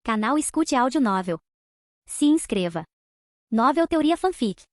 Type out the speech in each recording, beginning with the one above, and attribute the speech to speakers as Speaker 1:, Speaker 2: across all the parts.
Speaker 1: Canal Escute Áudio Novel. Se inscreva. Novel Teoria Fanfic.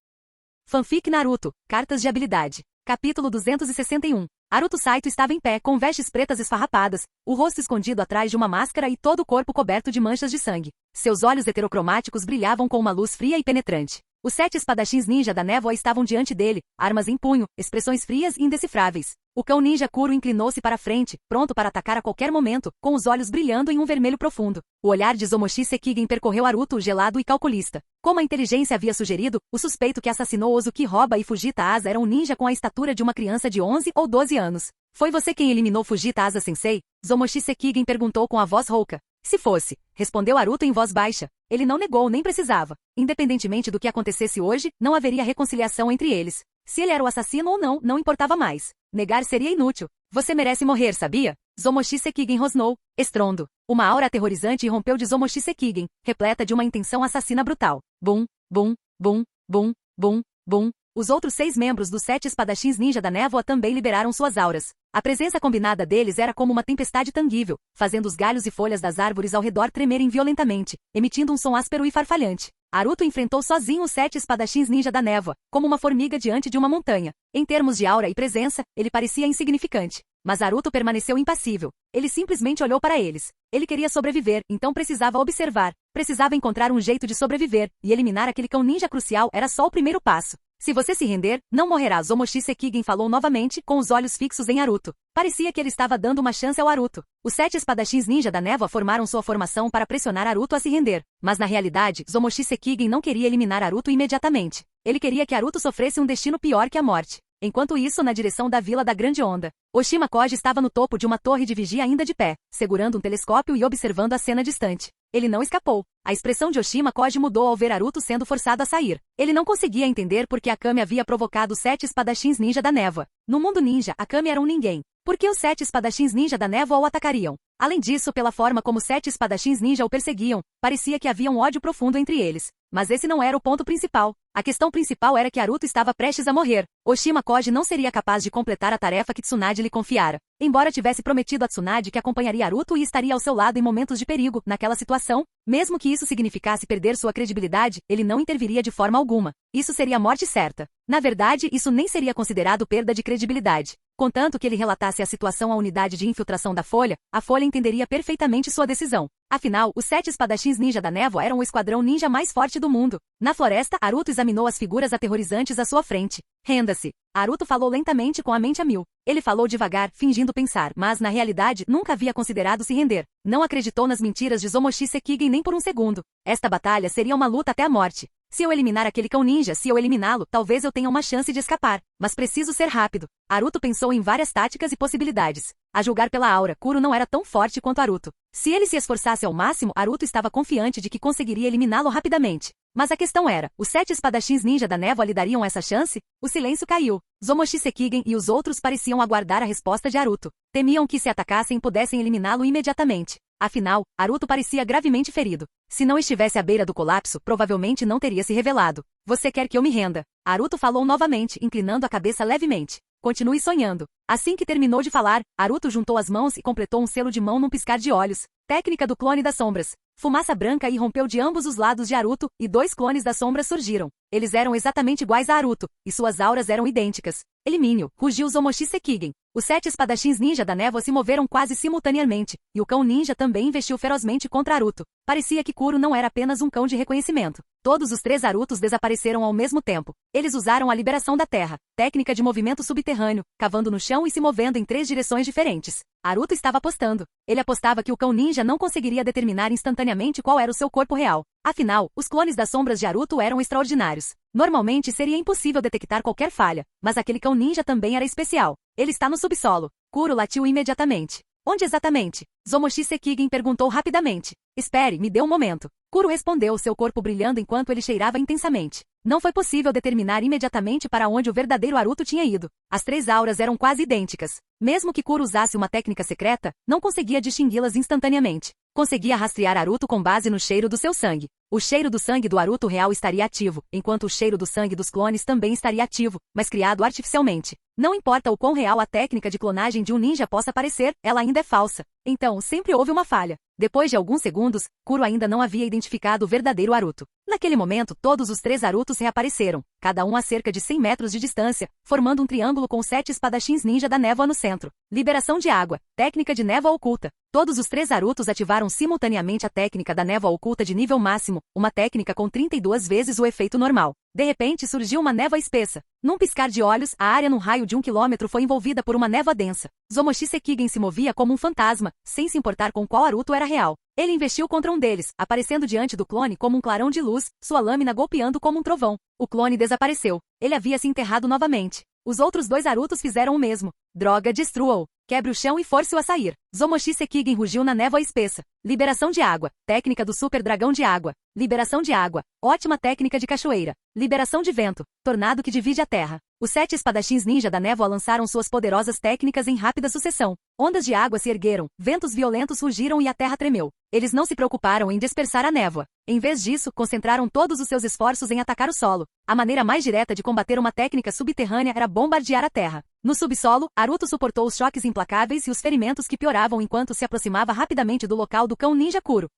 Speaker 2: Fanfic Naruto, Cartas de Habilidade. Capítulo 261. Naruto Saito estava em pé, com vestes pretas esfarrapadas, o rosto escondido atrás de uma máscara e todo o corpo coberto de manchas de sangue. Seus olhos heterocromáticos brilhavam com uma luz fria e penetrante. Os 7 espadachins ninja da névoa estavam diante dele, armas em punho, expressões frias e indecifráveis. O cão ninja Kuro inclinou-se para a frente, pronto para atacar a qualquer momento, com os olhos brilhando em um vermelho profundo. O olhar de Zomoshi Sekigen percorreu Naruto gelado e calculista. Como a inteligência havia sugerido, o suspeito que assassinou Ozuki Roba e Fujita Asa era um ninja com a estatura de uma criança de 11 ou 12 anos. Foi você quem eliminou Fujita Asa Sensei? Zomoshi Sekigen perguntou com a voz rouca. Se fosse, respondeu Naruto em voz baixa. Ele não negou nem precisava. Independentemente do que acontecesse hoje, não haveria reconciliação entre eles. Se ele era o assassino ou não, não importava mais. Negar seria inútil. Você merece morrer, sabia? Zomoshi Sekigen rosnou. Estrondo. Uma aura aterrorizante irrompeu de Zomoshi Sekigen, repleta de uma intenção assassina brutal. Bum, bum, bum, bum, bum, bum. Os outros 6 membros dos 7 espadachins ninja da névoa também liberaram suas auras. A presença combinada deles era como uma tempestade tangível, fazendo os galhos e folhas das árvores ao redor tremerem violentamente, emitindo um som áspero e farfalhante. Naruto enfrentou sozinho os 7 espadachins ninja da névoa, como uma formiga diante de uma montanha. Em termos de aura e presença, ele parecia insignificante. Mas Naruto permaneceu impassível. Ele simplesmente olhou para eles. Ele queria sobreviver, então precisava observar. Precisava encontrar um jeito de sobreviver, e eliminar aquele cão ninja crucial era só o primeiro passo. Se você se render, não morrerá. Zomoshi Sekigen falou novamente, com os olhos fixos em Naruto. Parecia que ele estava dando uma chance ao Naruto. Os 7 espadachins ninja da névoa formaram sua formação para pressionar Naruto a se render. Mas na realidade, Zomoshi Sekigen não queria eliminar Naruto imediatamente. Ele queria que Naruto sofresse um destino pior que a morte. Enquanto isso, na direção da Vila da Grande Onda, Oshima Koji estava no topo de uma torre de vigia ainda de pé, segurando um telescópio e observando a cena distante. Ele não escapou. A expressão de Oshima Koji mudou ao ver Naruto sendo forçado a sair. Ele não conseguia entender por que Akame havia provocado os 7 espadachins ninja da névoa. No mundo ninja, Akame era um ninguém. Por que os 7 espadachins ninja da névoa o atacariam? Além disso, pela forma como os 7 espadachins ninja o perseguiam, parecia que havia um ódio profundo entre eles. Mas esse não era o ponto principal. A questão principal era que Naruto estava prestes a morrer. Oshima Koji não seria capaz de completar a tarefa que Tsunade lhe confiara. Embora tivesse prometido a Tsunade que acompanharia Naruto e estaria ao seu lado em momentos de perigo, naquela situação, mesmo que isso significasse perder sua credibilidade, ele não interviria de forma alguma. Isso seria morte certa. Na verdade, isso nem seria considerado perda de credibilidade. Contanto que ele relatasse a situação à unidade de infiltração da Folha, a Folha entenderia perfeitamente sua decisão. Afinal, os 7 espadachins ninja da névoa eram o esquadrão ninja mais forte do mundo. Na floresta, Naruto examinou as figuras aterrorizantes à sua frente. Renda-se. Naruto falou lentamente com a mente a mil. Ele falou devagar, fingindo pensar, mas na realidade nunca havia considerado se render. Não acreditou nas mentiras de Zomoshi Sekigen nem por um segundo. Esta batalha seria uma luta até a morte. Se eu eliminar aquele cão ninja, se eu eliminá-lo, talvez eu tenha uma chance de escapar. Mas preciso ser rápido. Naruto pensou em várias táticas e possibilidades. A julgar pela aura, Kuro não era tão forte quanto Naruto. Se ele se esforçasse ao máximo, Naruto estava confiante de que conseguiria eliminá-lo rapidamente. Mas a questão era, os 7 espadachins ninja da névoa lhe dariam essa chance? O silêncio caiu. Zomoshi Sekigen e os outros pareciam aguardar a resposta de Naruto. Temiam que se atacassem pudessem eliminá-lo imediatamente. Afinal, Naruto parecia gravemente ferido. Se não estivesse à beira do colapso, provavelmente não teria se revelado. Você quer que eu me renda? Naruto falou novamente, inclinando a cabeça levemente. Continue sonhando. Assim que terminou de falar, Naruto juntou as mãos e completou um selo de mão num piscar de olhos. Técnica do clone das sombras. Fumaça branca irrompeu de ambos os lados de Naruto, e 2 clones das sombras surgiram. Eles eram exatamente iguais a Naruto, e suas auras eram idênticas. Elimine-o, rugiu Zomoshi Sekigen. Os 7 espadachins ninja da névoa se moveram quase simultaneamente, e o cão ninja também investiu ferozmente contra Naruto. Parecia que Kuro não era apenas um cão de reconhecimento. Todos os 3 Narutos desapareceram ao mesmo tempo. Eles usaram a liberação da terra, técnica de movimento subterrâneo, cavando no chão e se movendo em 3 direções diferentes. Naruto estava apostando. Ele apostava que o cão ninja não conseguiria determinar instantaneamente qual era o seu corpo real. Afinal, os clones das sombras de Naruto eram extraordinários. Normalmente seria impossível detectar qualquer falha, mas aquele cão ninja também era especial. Ele está no subsolo. Kuro latiu imediatamente. Onde exatamente? Zomoshi Sekigen perguntou rapidamente. Espere, me dê um momento. Kuro respondeu, seu corpo brilhando enquanto ele cheirava intensamente. Não foi possível determinar imediatamente para onde o verdadeiro Naruto tinha ido. As 3 auras eram quase idênticas. Mesmo que Kuro usasse uma técnica secreta, não conseguia distingui-las instantaneamente. Conseguia rastrear Naruto com base no cheiro do seu sangue. O cheiro do sangue do Naruto real estaria ativo, enquanto o cheiro do sangue dos clones também estaria ativo, mas criado artificialmente. Não importa o quão real a técnica de clonagem de um ninja possa parecer, ela ainda é falsa. Então, sempre houve uma falha. Depois de alguns segundos, Kuro ainda não havia identificado o verdadeiro Aruto. Naquele momento, todos os 3 Arutos reapareceram, cada um a cerca de 100 metros de distância, formando um triângulo com 7 espadachins ninja da névoa no centro. Liberação de água. Técnica de névoa oculta. Todos os 3 Arutos ativaram simultaneamente a técnica da névoa oculta de nível máximo, uma técnica com 32 vezes o efeito normal. De repente surgiu uma névoa espessa. Num piscar de olhos, a área num raio de 1 quilômetro foi envolvida por uma névoa densa. Zomoshi Sekigen se movia como um fantasma, sem se importar com qual Aruto era real. Ele investiu contra um deles, aparecendo diante do clone como um clarão de luz, sua lâmina golpeando como um trovão. O clone desapareceu. Ele havia se enterrado novamente. Os outros 2 Arutos fizeram o mesmo. Droga, destrua-o. Quebre o chão e force-o a sair. Zomoshi Sekigen rugiu na névoa espessa. Liberação de água. Técnica do super dragão de água. Liberação de água. Ótima técnica de cachoeira. Liberação de vento. Tornado que divide a terra. Os 7 espadachins ninja da névoa lançaram suas poderosas técnicas em rápida sucessão. Ondas de água se ergueram, ventos violentos rugiram e a terra tremeu. Eles não se preocuparam em dispersar a névoa. Em vez disso, concentraram todos os seus esforços em atacar o solo. A maneira mais direta de combater uma técnica subterrânea era bombardear a terra. No subsolo, Aruto suportou os choques implacáveis e os ferimentos que pioravam enquanto se aproximava rapidamente do local do cão ninja Kuro.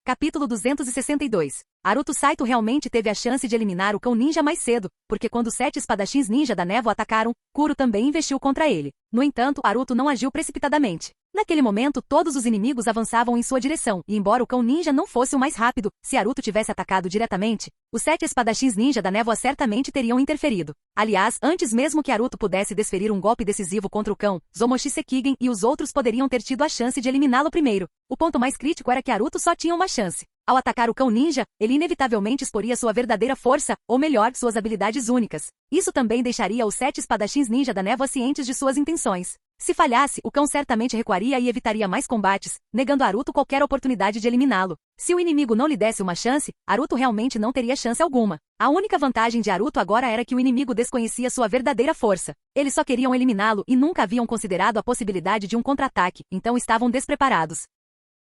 Speaker 2: Capítulo 262. Aruto Saito realmente teve a chance de eliminar o cão ninja mais cedo, porque quando os 7 espadachins ninja da névoa atacaram, Kuro também investiu contra ele. No entanto, Aruto não agiu precipitadamente. Naquele momento, todos os inimigos avançavam em sua direção, e embora o cão ninja não fosse o mais rápido, se Aruto tivesse atacado diretamente, os 7 espadachins ninja da névoa certamente teriam interferido. Aliás, antes mesmo que Aruto pudesse desferir um golpe decisivo contra o cão, Zomoshi Sekigen e os outros poderiam ter tido a chance de eliminá-lo primeiro. O ponto mais crítico era que Aruto só tinha uma chance. Ao atacar o cão ninja, ele inevitavelmente exporia sua verdadeira força, ou melhor, suas habilidades únicas. Isso também deixaria os 7 espadachins ninja da névoa cientes de suas intenções. Se falhasse, o cão certamente recuaria e evitaria mais combates, negando a Aruto qualquer oportunidade de eliminá-lo. Se o inimigo não lhe desse uma chance, Aruto realmente não teria chance alguma. A única vantagem de Aruto agora era que o inimigo desconhecia sua verdadeira força. Eles só queriam eliminá-lo e nunca haviam considerado a possibilidade de um contra-ataque, então estavam despreparados.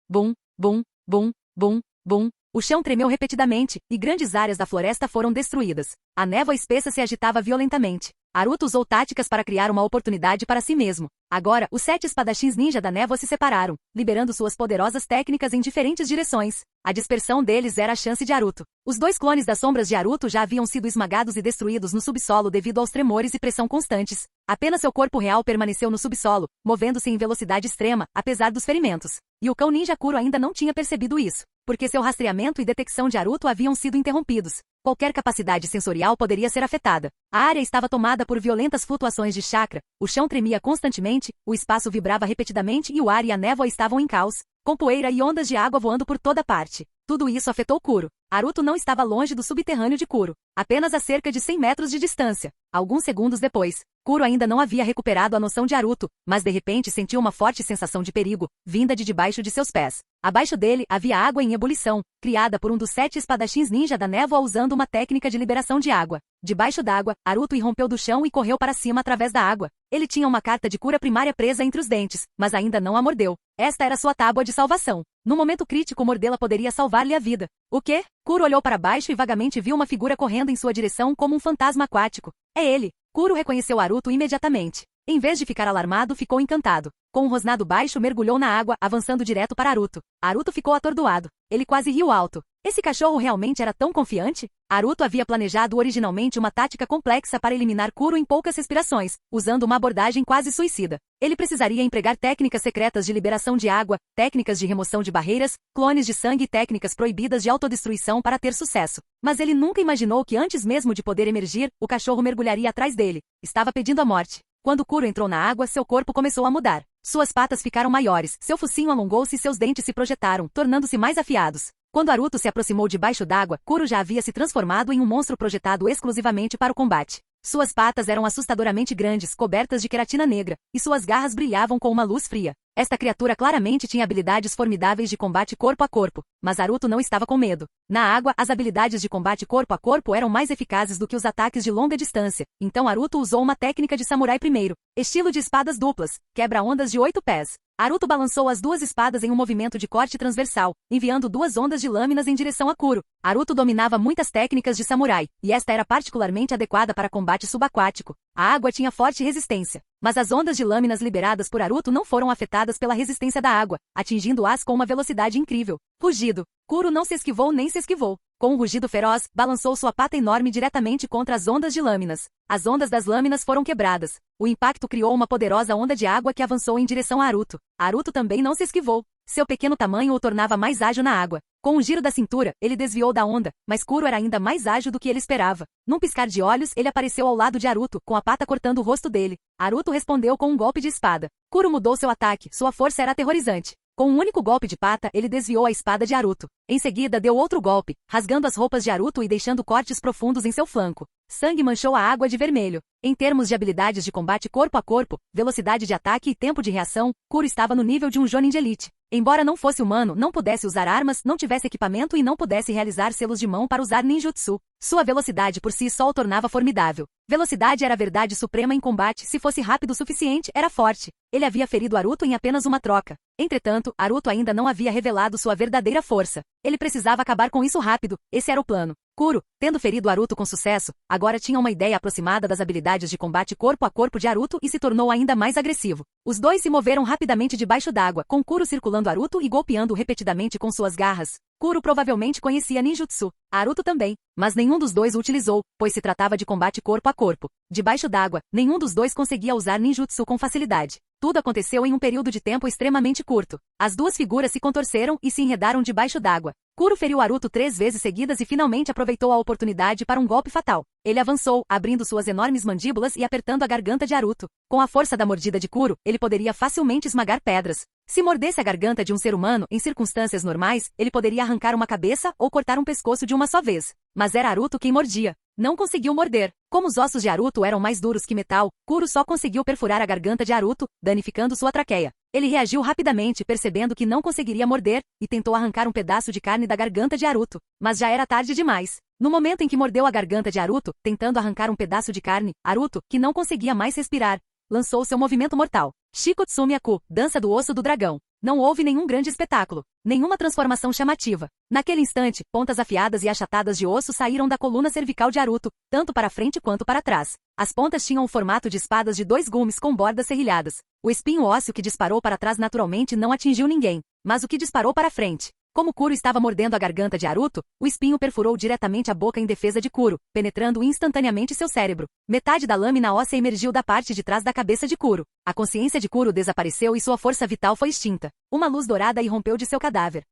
Speaker 2: Bum, bum, bum, bum, bum. O chão tremeu repetidamente, e grandes áreas da floresta foram destruídas. A névoa espessa se agitava violentamente. Aruto usou táticas para criar uma oportunidade para si mesmo. Agora, os 7 espadachins ninja da névoa se separaram, liberando suas poderosas técnicas em diferentes direções. A dispersão deles era a chance de Aruto. Os 2 clones das sombras de Aruto já haviam sido esmagados e destruídos no subsolo devido aos tremores e pressão constantes. Apenas seu corpo real permaneceu no subsolo, movendo-se em velocidade extrema, apesar dos ferimentos. E o cão ninja Kuro ainda não tinha percebido isso, porque seu rastreamento e detecção de Aruto haviam sido interrompidos. Qualquer capacidade sensorial poderia ser afetada. A área estava tomada por violentas flutuações de chakra, o chão tremia constantemente, o espaço vibrava repetidamente e o ar e a névoa estavam em caos, com poeira e ondas de água voando por toda parte. Tudo isso afetou Kuro. Aruto não estava longe do subterrâneo de Kuro, apenas a cerca de 100 metros de distância. Alguns segundos depois, Kuro ainda não havia recuperado a noção de Aruto, mas de repente sentiu uma forte sensação de perigo, vinda de debaixo de seus pés. Abaixo dele havia água em ebulição, criada por um dos 7 espadachins ninja da névoa usando uma técnica de liberação de água. Debaixo d'água, Aruto irrompeu do chão e correu para cima através da água. Ele tinha uma carta de cura primária presa entre os dentes, mas ainda não a mordeu. Esta era sua tábua de salvação. No momento crítico, mordê-la poderia salvar-lhe a vida. O quê? Kuro olhou para baixo e vagamente viu uma figura correndo em sua direção como um fantasma aquático. É ele. Kuro reconheceu Aruto imediatamente. Em vez de ficar alarmado, ficou encantado. Com um rosnado baixo, mergulhou na água, avançando direto para Aruto. Aruto ficou atordoado. Ele quase riu alto. Esse cachorro realmente era tão confiante? Aruto havia planejado originalmente uma tática complexa para eliminar Kuro em poucas respirações, usando uma abordagem quase suicida. Ele precisaria empregar técnicas secretas de liberação de água, técnicas de remoção de barreiras, clones de sangue e técnicas proibidas de autodestruição para ter sucesso. Mas ele nunca imaginou que antes mesmo de poder emergir, o cachorro mergulharia atrás dele. Estava pedindo a morte. Quando Kuro entrou na água, seu corpo começou a mudar. Suas patas ficaram maiores, seu focinho alongou-se e seus dentes se projetaram, tornando-se mais afiados. Quando Aruto se aproximou debaixo d'água, Kuro já havia se transformado em um monstro projetado exclusivamente para o combate. Suas patas eram assustadoramente grandes, cobertas de queratina negra, e suas garras brilhavam com uma luz fria. Esta criatura claramente tinha habilidades formidáveis de combate corpo a corpo, mas Aruto não estava com medo. Na água, as habilidades de combate corpo a corpo eram mais eficazes do que os ataques de longa distância, então Aruto usou uma técnica de samurai primeiro, estilo de espadas duplas, quebra-ondas de 8 pés. Aruto balançou as duas espadas em um movimento de corte transversal, enviando duas ondas de lâminas em direção a Kuro. Aruto dominava muitas técnicas de samurai, e esta era particularmente adequada para combate subaquático. A água tinha forte resistência, mas as ondas de lâminas liberadas por Aruto não foram afetadas pela resistência da água, atingindo-as com uma velocidade incrível. Rugido. Kuro não se esquivou nem se esquivou. Com um rugido feroz, balançou sua pata enorme diretamente contra as ondas de lâminas. As ondas das lâminas foram quebradas. O impacto criou uma poderosa onda de água que avançou em direção a Aruto. Aruto também não se esquivou. Seu pequeno tamanho o tornava mais ágil na água. Com um giro da cintura, ele desviou da onda, mas Kuro era ainda mais ágil do que ele esperava. Num piscar de olhos, ele apareceu ao lado de Aruto, com a pata cortando o rosto dele. Aruto respondeu com um golpe de espada. Kuro mudou seu ataque, sua força era aterrorizante. Com um único golpe de pata, ele desviou a espada de Aruto. Em seguida, deu outro golpe, rasgando as roupas de Aruto e deixando cortes profundos em seu flanco. Sangue manchou a água de vermelho. Em termos de habilidades de combate corpo a corpo, velocidade de ataque e tempo de reação, Kuro estava no nível de um Jonin de elite. Embora não fosse humano, não pudesse usar armas, não tivesse equipamento e não pudesse realizar selos de mão para usar ninjutsu, sua velocidade por si só o tornava formidável. Velocidade era a verdade suprema em combate, se fosse rápido o suficiente, era forte. Ele havia ferido Aruto em apenas uma troca. Entretanto, Aruto ainda não havia revelado sua verdadeira força. Ele precisava acabar com isso rápido, esse era o plano. Kuro, tendo ferido Aruto com sucesso, agora tinha uma ideia aproximada das habilidades de combate corpo a corpo de Aruto e se tornou ainda mais agressivo. Os dois se moveram rapidamente debaixo d'água, com Kuro circulando Aruto e golpeando-o repetidamente com suas garras. Kuro provavelmente conhecia ninjutsu, Aruto também, mas nenhum dos dois o utilizou, pois se tratava de combate corpo a corpo. Debaixo d'água, nenhum dos dois conseguia usar ninjutsu com facilidade. Tudo aconteceu em um período de tempo extremamente curto. As duas figuras se contorceram e se enredaram debaixo d'água. Kuro feriu Aruto 3 vezes seguidas e finalmente aproveitou a oportunidade para um golpe fatal. Ele avançou, abrindo suas enormes mandíbulas e apertando a garganta de Aruto. Com a força da mordida de Kuro, ele poderia facilmente esmagar pedras. Se mordesse a garganta de um ser humano, em circunstâncias normais, ele poderia arrancar uma cabeça ou cortar um pescoço de uma só vez. Mas era Aruto quem mordia. Não conseguiu morder. Como os ossos de Aruto eram mais duros que metal, Kuro só conseguiu perfurar a garganta de Aruto, danificando sua traqueia. Ele reagiu rapidamente, percebendo que não conseguiria morder, e tentou arrancar um pedaço de carne da garganta de Aruto. Mas já era tarde demais. No momento em que mordeu a garganta de Aruto, tentando arrancar um pedaço de carne, Aruto, que não conseguia mais respirar, lançou seu movimento mortal. Shikotsumiaku, dança do osso do dragão. Não houve nenhum grande espetáculo, nenhuma transformação chamativa. Naquele instante, pontas afiadas e achatadas de osso saíram da coluna cervical de Aruto, tanto para frente quanto para trás. As pontas tinham o formato de espadas de 2 gumes com bordas serrilhadas. O espinho ósseo que disparou para trás naturalmente não atingiu ninguém, mas o que disparou para frente. Como Kuro estava mordendo a garganta de Aruto, o espinho perfurou diretamente a boca em defesa de Kuro, penetrando instantaneamente seu cérebro. Metade da lâmina óssea emergiu da parte de trás da cabeça de Kuro. A consciência de Kuro desapareceu e sua força vital foi extinta. Uma luz dourada irrompeu de seu cadáver.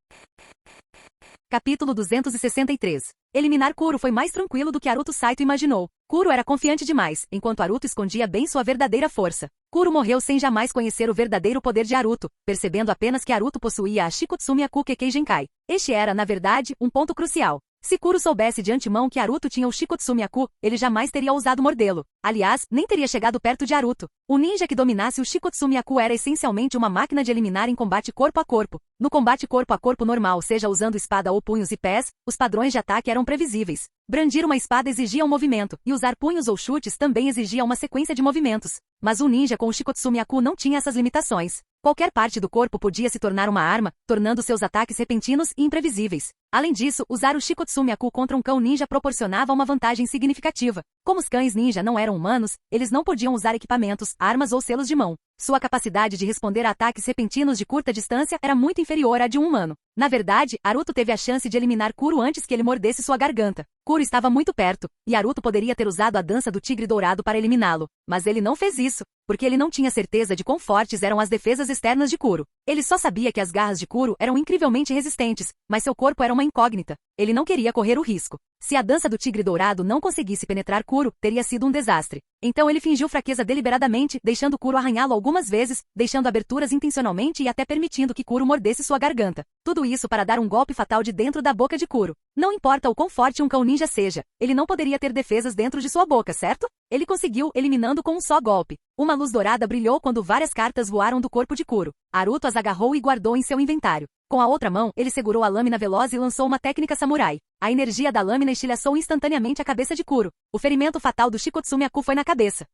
Speaker 2: Capítulo 263. Eliminar Kuro foi mais tranquilo do que Aruto Saito imaginou. Kuro era confiante demais, enquanto Aruto escondia bem sua verdadeira força. Kuro morreu sem jamais conhecer o verdadeiro poder de Aruto, percebendo apenas que Aruto possuía a Shikotsumiaku Kekkei Genkai. Este era, na verdade, um ponto crucial. Se Kuro soubesse de antemão que Aruto tinha o Shikotsumiaku, ele jamais teria ousado mordê-lo. Aliás, nem teria chegado perto de Aruto. O ninja que dominasse o Shikotsumiaku era essencialmente uma máquina de eliminar em combate corpo a corpo. No combate corpo a corpo normal, seja usando espada ou punhos e pés, os padrões de ataque eram previsíveis. Brandir uma espada exigia um movimento, e usar punhos ou chutes também exigia uma sequência de movimentos. Mas o ninja com o Shikotsumiaku não tinha essas limitações. Qualquer parte do corpo podia se tornar uma arma, tornando seus ataques repentinos e imprevisíveis. Além disso, usar o Shikotsumiaku contra um cão ninja proporcionava uma vantagem significativa. Como os cães ninja não eram humanos, eles não podiam usar equipamentos, armas ou selos de mão. Sua capacidade de responder a ataques repentinos de curta distância era muito inferior à de um humano. Na verdade, Aruto teve a chance de eliminar Kuro antes que ele mordesse sua garganta. Kuro estava muito perto, e Aruto poderia ter usado a dança do tigre dourado para eliminá-lo. Mas ele não fez isso, porque ele não tinha certeza de quão fortes eram as defesas externas de Kuro. Ele só sabia que as garras de Kuro eram incrivelmente resistentes, mas seu corpo era uma incógnita. Ele não queria correr o risco. Se a dança do tigre dourado não conseguisse penetrar Kuro, teria sido um desastre. Então ele fingiu fraqueza deliberadamente, deixando Kuro arranhá-lo algumas vezes, deixando aberturas intencionalmente e até permitindo que Kuro mordesse sua garganta. Tudo isso para dar um golpe fatal de dentro da boca de Kuro. Não importa o quão forte um cão ninja seja, ele não poderia ter defesas dentro de sua boca, certo? Ele conseguiu, eliminando com um só golpe. Uma luz dourada brilhou quando várias cartas voaram do corpo de Kuro. Aruto as agarrou e guardou em seu inventário. Com a outra mão, ele segurou a lâmina veloz e lançou uma técnica samurai. A energia da lâmina estilhaçou instantaneamente a cabeça de Kuro. O ferimento fatal do Shikotsumiaku foi na cabeça.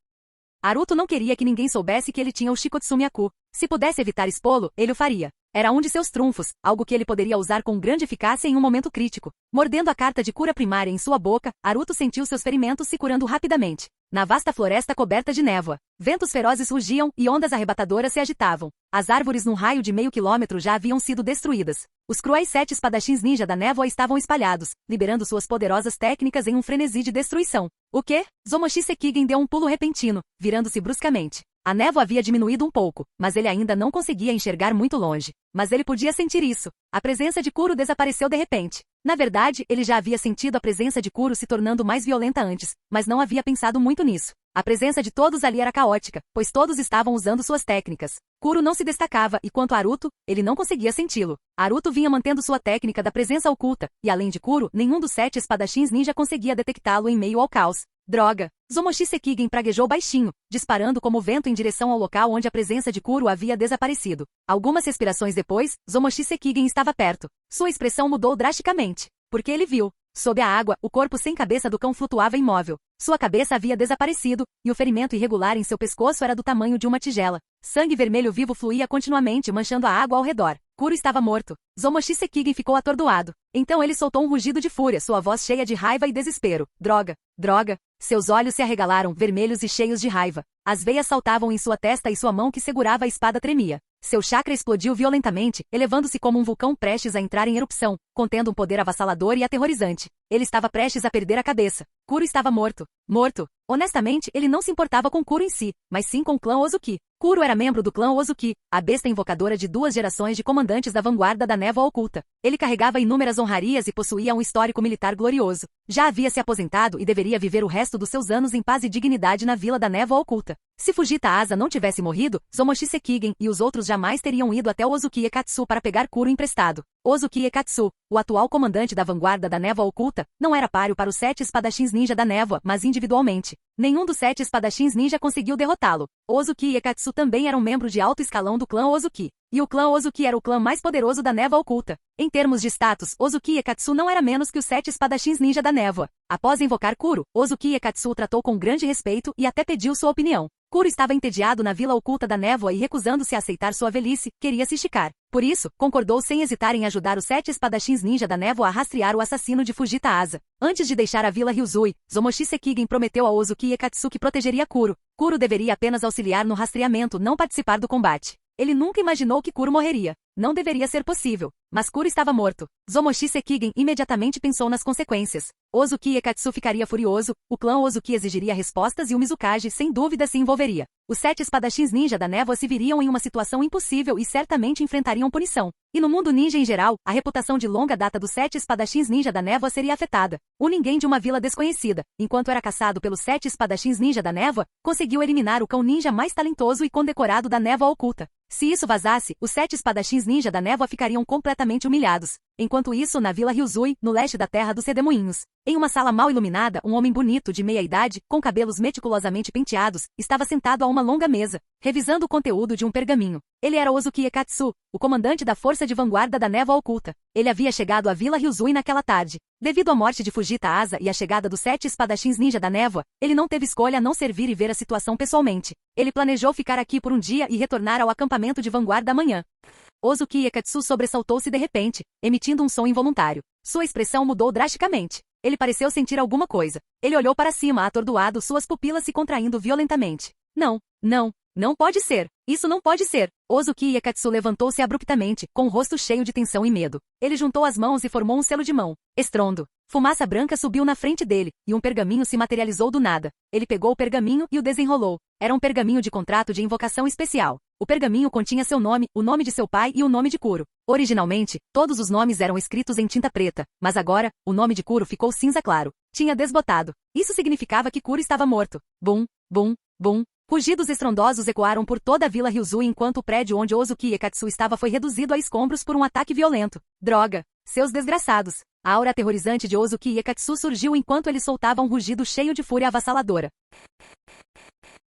Speaker 2: Aruto não queria que ninguém soubesse que ele tinha o Shikotsumi-aku. Se pudesse evitar expô-lo, ele o faria. Era um de seus trunfos, algo que ele poderia usar com grande eficácia em um momento crítico. Mordendo a carta de cura primária em sua boca, Aruto sentiu seus ferimentos se curando rapidamente. Na vasta floresta coberta de névoa, ventos ferozes rugiam e ondas arrebatadoras se agitavam. As árvores num raio de meio quilômetro já haviam sido destruídas. Os cruéis 7 espadachins ninja da névoa estavam espalhados, liberando suas poderosas técnicas em um frenesi de destruição. O quê? Zomoshi Sekigen deu um pulo repentino, virando-se bruscamente. A névoa havia diminuído um pouco, mas ele ainda não conseguia enxergar muito longe. Mas ele podia sentir isso. A presença de Kuro desapareceu de repente. Na verdade, ele já havia sentido a presença de Kuro se tornando mais violenta antes, mas não havia pensado muito nisso. A presença de todos ali era caótica, pois todos estavam usando suas técnicas. Kuro não se destacava e quanto a Aruto, ele não conseguia senti-lo. Aruto vinha mantendo sua técnica da presença oculta, e além de Kuro, nenhum dos 7 espadachins ninja conseguia detectá-lo em meio ao caos. Droga! Zomoshi Sekigen praguejou baixinho, disparando como vento em direção ao local onde a presença de Kuro havia desaparecido. Algumas respirações depois, Zomoshi Sekigen estava perto. Sua expressão mudou drasticamente, porque ele viu. Sob a água, o corpo sem cabeça do cão flutuava imóvel. Sua cabeça havia desaparecido, e o ferimento irregular em seu pescoço era do tamanho de uma tigela. Sangue vermelho vivo fluía continuamente, manchando a água ao redor. Kuro estava morto. Zomoshi Sekigen ficou atordoado. Então ele soltou um rugido de fúria, sua voz cheia de raiva e desespero. Droga! Droga! Seus olhos se arregalaram, vermelhos e cheios de raiva. As veias saltavam em sua testa e sua mão que segurava a espada tremia. Seu chakra explodiu violentamente, elevando-se como um vulcão prestes a entrar em erupção, contendo um poder avassalador e aterrorizante. Ele estava prestes a perder a cabeça. Kuro estava morto. Morto. Honestamente, ele não se importava com Kuro em si, mas sim com o clã Ozuki. Kuro era membro do clã Ozuki, a besta invocadora de 2 gerações de comandantes da vanguarda da névoa oculta. Ele carregava inúmeras honrarias e possuía um histórico militar glorioso. Já havia se aposentado e deveria viver o resto dos seus anos em paz e dignidade na vila da névoa oculta. Se Fujita Asa não tivesse morrido, Zomoshi Sekigen e os outros jamais teriam ido até o Ozuki Ekatsu para pegar Kuro emprestado. Ozuki Ekatsu, o atual comandante da vanguarda da névoa oculta, não era páreo para os 7 espadachins ninja da névoa, mas individualmente. Nenhum dos 7 espadachins ninja conseguiu derrotá-lo. Ozuki Ekatsu também era um membro de alto escalão do clã Ozuki. E o clã Ozuki era o clã mais poderoso da névoa oculta. Em termos de status, Ozuki Ekatsu não era menos que os 7 espadachins ninja da névoa. Após invocar Kuro, Ozuki Ekatsu o tratou com grande respeito e até pediu sua opinião. Kuro estava entediado na vila oculta da névoa e recusando-se a aceitar sua velhice, queria se esticar. Por isso, concordou sem hesitar em ajudar os 7 espadachins ninja da névoa a rastrear o assassino de Fujita Asa. Antes de deixar a vila Ryuzui, Zomoshi Sekigen prometeu a Ozuki Ekatsu que protegeria Kuro. Kuro deveria apenas auxiliar no rastreamento, não participar do combate. Ele nunca imaginou que Kuro morreria. Não deveria ser possível. Mas Kuro estava morto. Zomoshi Sekigen imediatamente pensou nas consequências. Ozuki Ekatsu ficaria furioso, o clã Ozuki exigiria respostas e o Mizukage sem dúvida se envolveria. Os 7 espadachins ninja da névoa se viriam em uma situação impossível e certamente enfrentariam punição. E no mundo ninja em geral, a reputação de longa data dos 7 espadachins ninja da névoa seria afetada. O ninguém de uma vila desconhecida, enquanto era caçado pelos 7 espadachins ninja da névoa, conseguiu eliminar o cão ninja mais talentoso e condecorado da névoa oculta. Se isso vazasse, os 7 espadachins ninja da névoa ficariam completamente humilhados. Enquanto isso, na vila Ryuzui, no leste da terra dos Redemoinhos, em uma sala mal iluminada, um homem bonito de meia idade, com cabelos meticulosamente penteados, estava sentado a uma longa mesa, revisando o conteúdo de um pergaminho. Ele era Ozuki Ekatsu, o comandante da força de vanguarda da névoa oculta. Ele havia chegado à vila Ryuzui naquela tarde. Devido à morte de Fujita Asa e à chegada dos 7 espadachins ninja da névoa, ele não teve escolha a não servir e ver a situação pessoalmente. Ele planejou ficar aqui por um dia e retornar ao acampamento de vanguarda amanhã. Ozuki Ekatsu sobressaltou-se de repente, emitindo um som involuntário. Sua expressão mudou drasticamente. Ele pareceu sentir alguma coisa. Ele olhou para cima, atordoado, suas pupilas se contraindo violentamente. Não, não, não pode ser. Isso não pode ser. Ozuki Ekatsu levantou-se abruptamente, com o rosto cheio de tensão e medo. Ele juntou as mãos e formou um selo de mão. Estrondo. Fumaça branca subiu na frente dele, e um pergaminho se materializou do nada. Ele pegou o pergaminho e o desenrolou. Era um pergaminho de contrato de invocação especial. O pergaminho continha seu nome, o nome de seu pai e o nome de Kuro. Originalmente, todos os nomes eram escritos em tinta preta, mas agora, o nome de Kuro ficou cinza claro. Tinha desbotado. Isso significava que Kuro estava morto. Bum, bum, bum. Rugidos estrondosos ecoaram por toda a vila Ryuzui enquanto o prédio onde Ozuki Ekatsu estava foi reduzido a escombros por um ataque violento. Droga! Seus desgraçados! A aura aterrorizante de Ozuki Ekatsu surgiu enquanto ele soltava um rugido cheio de fúria avassaladora.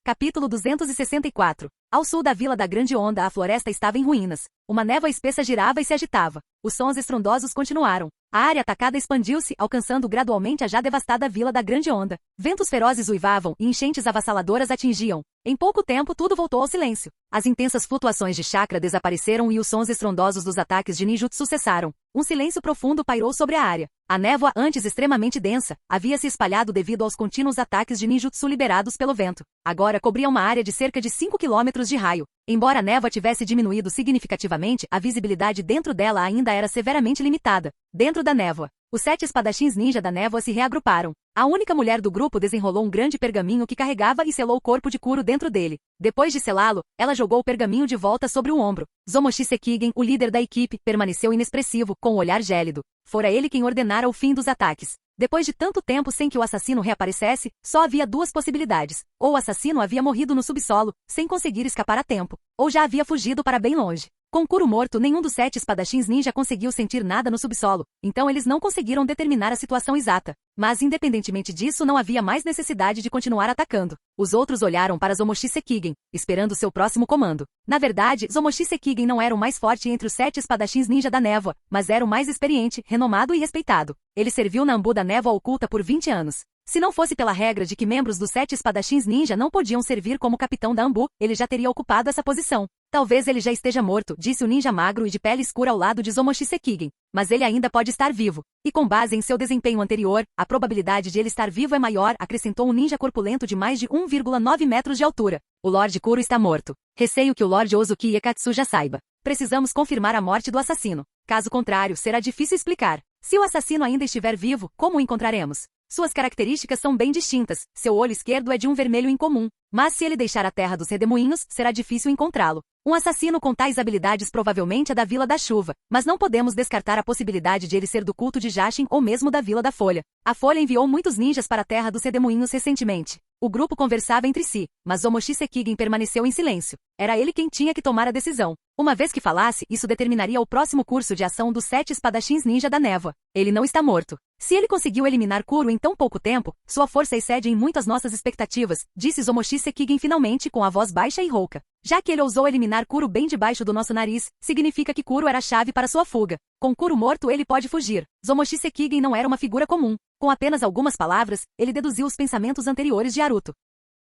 Speaker 2: Capítulo 264. Ao sul da vila da Grande Onda, a floresta estava em ruínas. Uma névoa espessa girava e se agitava. Os sons estrondosos continuaram. A área atacada expandiu-se, alcançando gradualmente a já devastada vila da Grande Onda. Ventos ferozes uivavam e enchentes avassaladoras atingiam. Em pouco tempo tudo voltou ao silêncio. As intensas flutuações de chakra desapareceram e os sons estrondosos dos ataques de ninjutsu cessaram. Um silêncio profundo pairou sobre a área. A névoa, antes extremamente densa, havia se espalhado devido aos contínuos ataques de ninjutsu liberados pelo vento. Agora cobria uma área de cerca de 5 quilômetros de raio. Embora a névoa tivesse diminuído significativamente, a visibilidade dentro dela ainda era severamente limitada. Dentro da névoa, os 7 espadachins ninja da névoa se reagruparam. A única mulher do grupo desenrolou um grande pergaminho que carregava e selou o corpo de Kuro dentro dele. Depois de selá-lo, ela jogou o pergaminho de volta sobre o ombro. Zomoshi Sekigen, o líder da equipe, permaneceu inexpressivo, com o olhar gélido. Fora ele quem ordenara o fim dos ataques. Depois de tanto tempo sem que o assassino reaparecesse, só havia 2 possibilidades. Ou o assassino havia morrido no subsolo, sem conseguir escapar a tempo, ou já havia fugido para bem longe. Com Kuro morto, nenhum dos 7 espadachins ninja conseguiu sentir nada no subsolo, então eles não conseguiram determinar a situação exata. Mas independentemente disso, não havia mais necessidade de continuar atacando. Os outros olharam para Zomoshi Sekigen, esperando seu próximo comando. Na verdade, Zomoshi Sekigen não era o mais forte entre os 7 espadachins ninja da névoa, mas era o mais experiente, renomado e respeitado. Ele serviu na Ambu da névoa oculta por 20 anos. Se não fosse pela regra de que membros dos 7 espadachins ninja não podiam servir como capitão da Ambu, ele já teria ocupado essa posição. Talvez ele já esteja morto, disse o ninja magro e de pele escura ao lado de Zomoshi Sekigen. Mas ele ainda pode estar vivo. E com base em seu desempenho anterior, a probabilidade de ele estar vivo é maior, acrescentou um ninja corpulento de mais de 1,9 metros de altura. O Lorde Kuro está morto. Receio que o Lorde Ozuki Iekatsu já saiba. Precisamos confirmar a morte do assassino. Caso contrário, será difícil explicar. Se o assassino ainda estiver vivo, como o encontraremos? Suas características são bem distintas. Seu olho esquerdo é de um vermelho incomum. Mas se ele deixar a terra dos redemoinhos, será difícil encontrá-lo. Um assassino com tais habilidades provavelmente é da Vila da Chuva, mas não podemos descartar a possibilidade de ele ser do culto de Jashin ou mesmo da Vila da Folha. A Folha enviou muitos ninjas para a terra dos redemoinhos recentemente. O grupo conversava entre si, mas Zomoshi Sekigen permaneceu em silêncio. Era ele quem tinha que tomar a decisão. Uma vez que falasse, isso determinaria o próximo curso de ação dos 7 espadachins ninja da névoa. Ele não está morto. Se ele conseguiu eliminar Kuro em tão pouco tempo, sua força excede em muito as nossas expectativas, disse Zomoshi Sekigen finalmente com a voz baixa e rouca. Já que ele ousou eliminar Kuro bem debaixo do nosso nariz, significa que Kuro era a chave para sua fuga. Com Kuro morto ele pode fugir. Zomoshi Sekigen não era uma figura comum. Com apenas algumas palavras, ele deduziu os pensamentos anteriores de Haruto.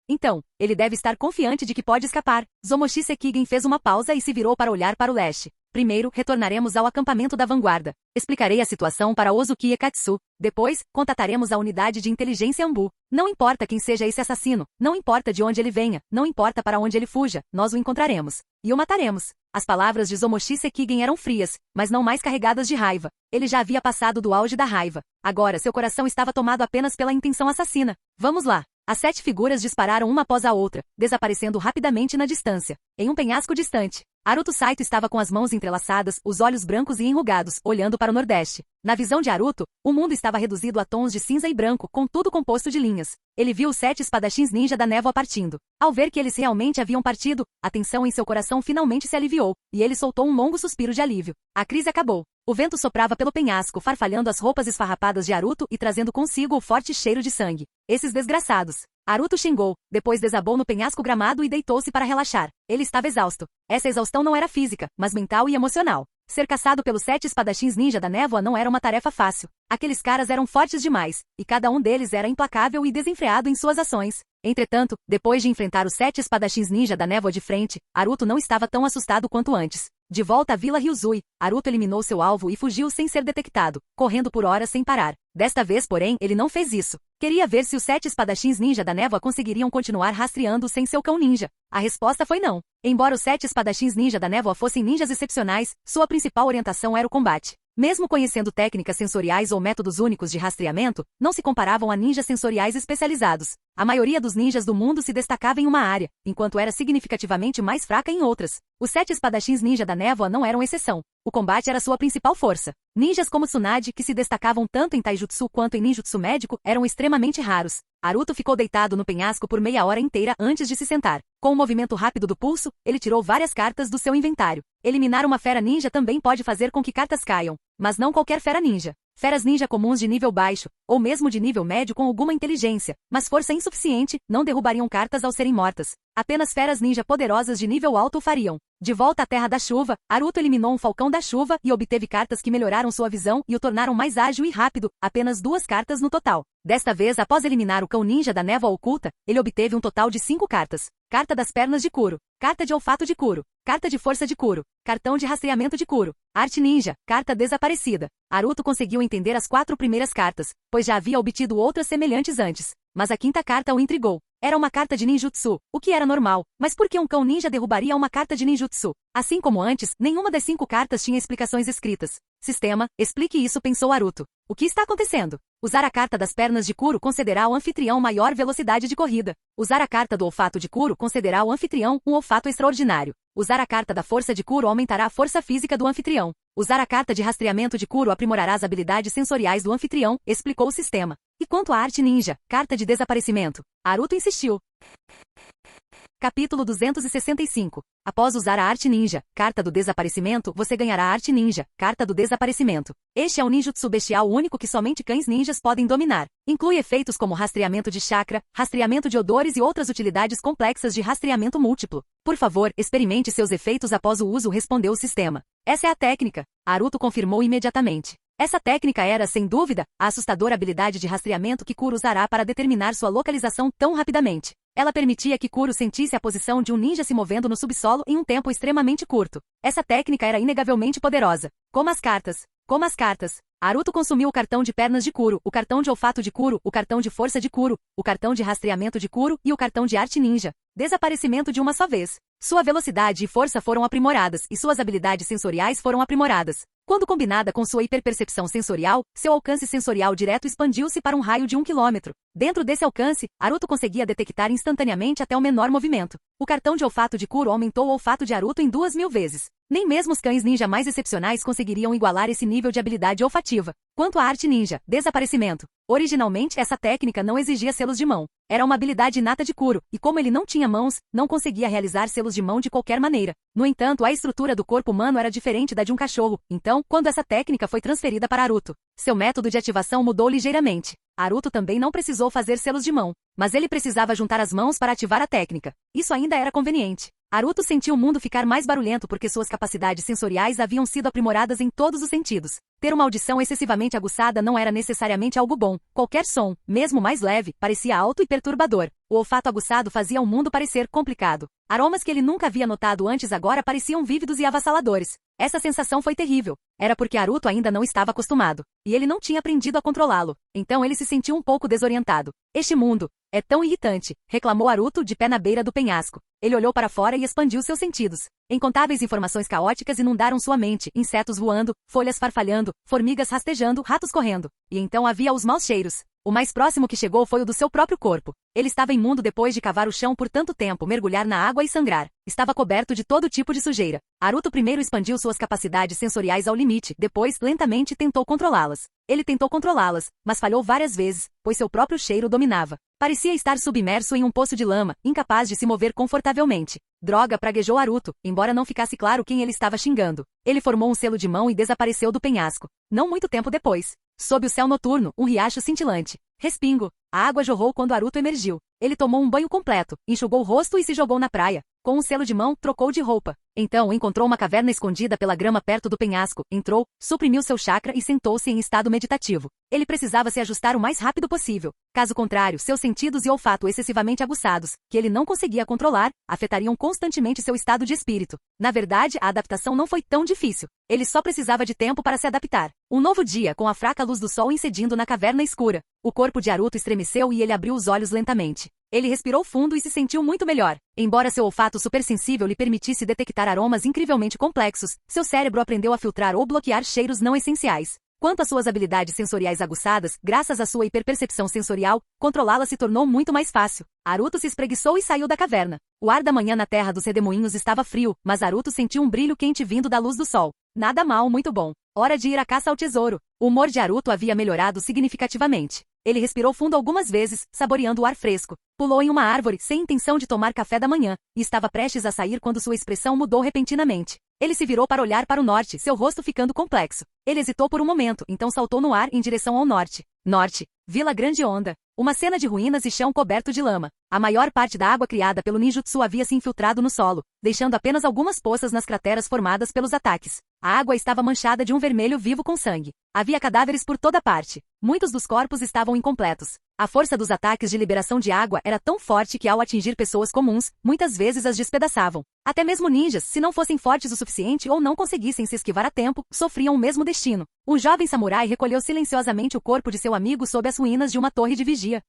Speaker 2: Então, ele deve estar confiante de que pode escapar. Zomoshi Sekigen fez uma pausa e se virou para olhar para o leste. Primeiro, retornaremos ao acampamento da vanguarda. Explicarei a situação para Ozuki Iekatsu. Depois, contataremos a unidade de inteligência Ambu. Não importa quem seja esse assassino, não importa de onde ele venha, não importa para onde ele fuja, nós o encontraremos. E o mataremos. As palavras de Zomoshi Sekigen eram frias, mas não mais carregadas de raiva. Ele já havia passado do auge da raiva. Agora seu coração estava tomado apenas pela intenção assassina. Vamos lá. As 7 figuras dispararam uma após a outra, desaparecendo rapidamente na distância. Em um penhasco distante, Haruto Saito estava com as mãos entrelaçadas, os olhos brancos e enrugados, olhando para o nordeste. Na visão de Haruto, o mundo estava reduzido a tons de cinza e branco, contudo composto de linhas. Ele viu os 7 espadachins ninja da névoa partindo. Ao ver que eles realmente haviam partido, a tensão em seu coração finalmente se aliviou, e ele soltou um longo suspiro de alívio. A crise acabou. O vento soprava pelo penhasco, farfalhando as roupas esfarrapadas de Haruto e trazendo consigo o forte cheiro de sangue. Esses desgraçados. Haruto xingou, depois desabou no penhasco gramado e deitou-se para relaxar. Ele estava exausto. Essa exaustão não era física, mas mental e emocional. Ser caçado pelos 7 espadachins ninja da névoa não era uma tarefa fácil. Aqueles caras eram fortes demais, e cada um deles era implacável e desenfreado em suas ações. Entretanto, depois de enfrentar os 7 espadachins ninja da névoa de frente, Haruto não estava tão assustado quanto antes. De volta à Vila Ryuzui, Haruto eliminou seu alvo e fugiu sem ser detectado, correndo por horas sem parar. Desta vez, porém, ele não fez isso. Queria ver se os 7 espadachins ninja da névoa conseguiriam continuar rastreando sem seu cão ninja. A resposta foi não. Embora os 7 espadachins ninja da névoa fossem ninjas excepcionais, sua principal orientação era o combate. Mesmo conhecendo técnicas sensoriais ou métodos únicos de rastreamento, não se comparavam a ninjas sensoriais especializados. A maioria dos ninjas do mundo se destacava em uma área, enquanto era significativamente mais fraca em outras. Os 7 espadachins ninja da névoa não eram exceção. O combate era sua principal força. Ninjas como Tsunade, que se destacavam tanto em taijutsu quanto em ninjutsu médico, eram extremamente raros. Haruto ficou deitado no penhasco por meia hora inteira antes de se sentar. Com um movimento rápido do pulso, ele tirou várias cartas do seu inventário. Eliminar uma fera ninja também pode fazer com que cartas caiam, mas não qualquer fera ninja. Feras ninja comuns de nível baixo, ou mesmo de nível médio com alguma inteligência, mas força insuficiente, não derrubariam cartas ao serem mortas. Apenas feras ninja poderosas de nível alto o fariam. De volta à Terra da Chuva, Aruto eliminou um Falcão da Chuva e obteve cartas que melhoraram sua visão e o tornaram mais ágil e rápido, apenas 2 cartas no total. Desta vez, após eliminar o Cão Ninja da Névoa Oculta, ele obteve um total de 5 cartas. Carta das Pernas de Kuro, Carta de Olfato de Kuro, Carta de Força de Kuro, Cartão de Rastreamento de Kuro, Arte Ninja, Carta Desaparecida. Aruto conseguiu entender as 4 primeiras cartas, pois já havia obtido outras semelhantes antes. Mas a 5ª carta o intrigou. Era uma carta de ninjutsu, o que era normal, mas por que um cão ninja derrubaria uma carta de ninjutsu? Assim como antes, nenhuma das 5 cartas tinha explicações escritas. Sistema, explique isso, pensou Aruto. O que está acontecendo? Usar a carta das pernas de Kuro concederá ao anfitrião maior velocidade de corrida. Usar a carta do olfato de Kuro concederá ao anfitrião um olfato extraordinário. Usar a carta da força de Kuro aumentará a força física do anfitrião. Usar a carta de rastreamento de Kuro aprimorará as habilidades sensoriais do anfitrião, explicou o sistema. E quanto à arte ninja, carta de desaparecimento? Aruto insistiu. Capítulo 265. Após usar a arte ninja, carta do desaparecimento, você ganhará a arte ninja, carta do desaparecimento. Este é um ninjutsu bestial único que somente cães ninjas podem dominar. Inclui efeitos como rastreamento de chakra, rastreamento de odores e outras utilidades complexas de rastreamento múltiplo. Por favor, experimente seus efeitos após o uso, respondeu o sistema. Essa é a técnica. Aruto confirmou imediatamente. Essa técnica era, sem dúvida, a assustadora habilidade de rastreamento que Kuro usará para determinar sua localização tão rapidamente. Ela permitia que Kuro sentisse a posição de um ninja se movendo no subsolo em um tempo extremamente curto. Essa técnica era inegavelmente poderosa. Como as cartas. Como as cartas. Aruto consumiu o cartão de pernas de Kuro, o cartão de olfato de Kuro, o cartão de força de Kuro, o cartão de rastreamento de Kuro e o cartão de arte ninja. Desaparecimento de uma só vez. Sua velocidade e força foram aprimoradas e suas habilidades sensoriais foram aprimoradas. Quando combinada com sua hiperpercepção sensorial, seu alcance sensorial direto expandiu-se para um raio de 1 km. Dentro desse alcance, Aruto conseguia detectar instantaneamente até o menor movimento. O cartão de olfato de Kuro aumentou o olfato de Aruto em 2000 vezes. Nem mesmo os cães ninja mais excepcionais conseguiriam igualar esse nível de habilidade olfativa. Quanto à arte ninja, desaparecimento. Originalmente, essa técnica não exigia selos de mão. Era uma habilidade inata de Kuro, e como ele não tinha mãos, não conseguia realizar selos de mão de qualquer maneira. No entanto, a estrutura do corpo humano era diferente da de um cachorro. Então, quando essa técnica foi transferida para Aruto, seu método de ativação mudou ligeiramente. Aruto também não precisou fazer selos de mão, mas ele precisava juntar as mãos para ativar a técnica. Isso ainda era conveniente. Aruto sentiu o mundo ficar mais barulhento porque suas capacidades sensoriais haviam sido aprimoradas em todos os sentidos. Ter uma audição excessivamente aguçada não era necessariamente algo bom. Qualquer som, mesmo mais leve, parecia alto e perturbador. O olfato aguçado fazia o mundo parecer complicado. Aromas que ele nunca havia notado antes agora pareciam vívidos e avassaladores. Essa sensação foi terrível. Era porque Aruto ainda não estava acostumado. E ele não tinha aprendido a controlá-lo. Então ele se sentiu um pouco desorientado. Este mundo é tão irritante, reclamou Aruto de pé na beira do penhasco. Ele olhou para fora e expandiu seus sentidos. Incontáveis informações caóticas inundaram sua mente, insetos voando, folhas farfalhando, formigas rastejando, ratos correndo. E então havia os maus cheiros. O mais próximo que chegou foi o do seu próprio corpo. Ele estava imundo depois de cavar o chão por tanto tempo, mergulhar na água e sangrar. Estava coberto de todo tipo de sujeira. Aruto primeiro expandiu suas capacidades sensoriais ao limite, depois, lentamente, tentou controlá-las. Ele tentou controlá-las, mas falhou várias vezes, pois seu próprio cheiro dominava. Parecia estar submerso em um poço de lama, incapaz de se mover confortavelmente. Droga, praguejou Aruto, embora não ficasse claro quem ele estava xingando. Ele formou um selo de mão e desapareceu do penhasco. Não muito tempo depois. Sob o céu noturno, um riacho cintilante. Respingo. A água jorrou quando Aruto emergiu. Ele tomou um banho completo, enxugou o rosto e se jogou na praia. Com um selo de mão, trocou de roupa. Então, encontrou uma caverna escondida pela grama perto do penhasco, entrou, suprimiu seu chakra e sentou-se em estado meditativo. Ele precisava se ajustar o mais rápido possível. Caso contrário, seus sentidos e olfato excessivamente aguçados, que ele não conseguia controlar, afetariam constantemente seu estado de espírito. Na verdade, a adaptação não foi tão difícil. Ele só precisava de tempo para se adaptar. Um novo dia, com a fraca luz do sol incidindo na caverna escura. O corpo de Aruto estremeceu e ele abriu os olhos lentamente. Ele respirou fundo e se sentiu muito melhor. Embora seu olfato supersensível lhe permitisse detectar aromas incrivelmente complexos, seu cérebro aprendeu a filtrar ou bloquear cheiros não essenciais. Quanto às suas habilidades sensoriais aguçadas, graças à sua hiperpercepção sensorial, controlá-la se tornou muito mais fácil. Aruto se espreguiçou e saiu da caverna. O ar da manhã na terra dos redemoinhos estava frio, mas Aruto sentiu um brilho quente vindo da luz do sol. Nada mal, muito bom. Hora de ir à caça ao tesouro. O humor de Aruto havia melhorado significativamente. Ele respirou fundo algumas vezes, saboreando o ar fresco. Pulou em uma árvore, sem intenção de tomar café da manhã, e estava prestes a sair quando sua expressão mudou repentinamente. Ele se virou para olhar para o norte, seu rosto ficando complexo. Ele hesitou por um momento, então saltou no ar em direção ao norte. Norte. Vila Grande Onda. Uma cena de ruínas e chão coberto de lama. A maior parte da água criada pelo ninjutsu havia se infiltrado no solo, deixando apenas algumas poças nas crateras formadas pelos ataques. A água estava manchada de um vermelho vivo com sangue. Havia cadáveres por toda parte. Muitos dos corpos estavam incompletos. A força dos ataques de liberação de água era tão forte que ao atingir pessoas comuns, muitas vezes as despedaçavam. Até mesmo ninjas, se não fossem fortes o suficiente ou não conseguissem se esquivar a tempo, sofriam o mesmo destino. Um jovem samurai recolheu silenciosamente o corpo de seu amigo sob as ruínas de uma torre de vigia.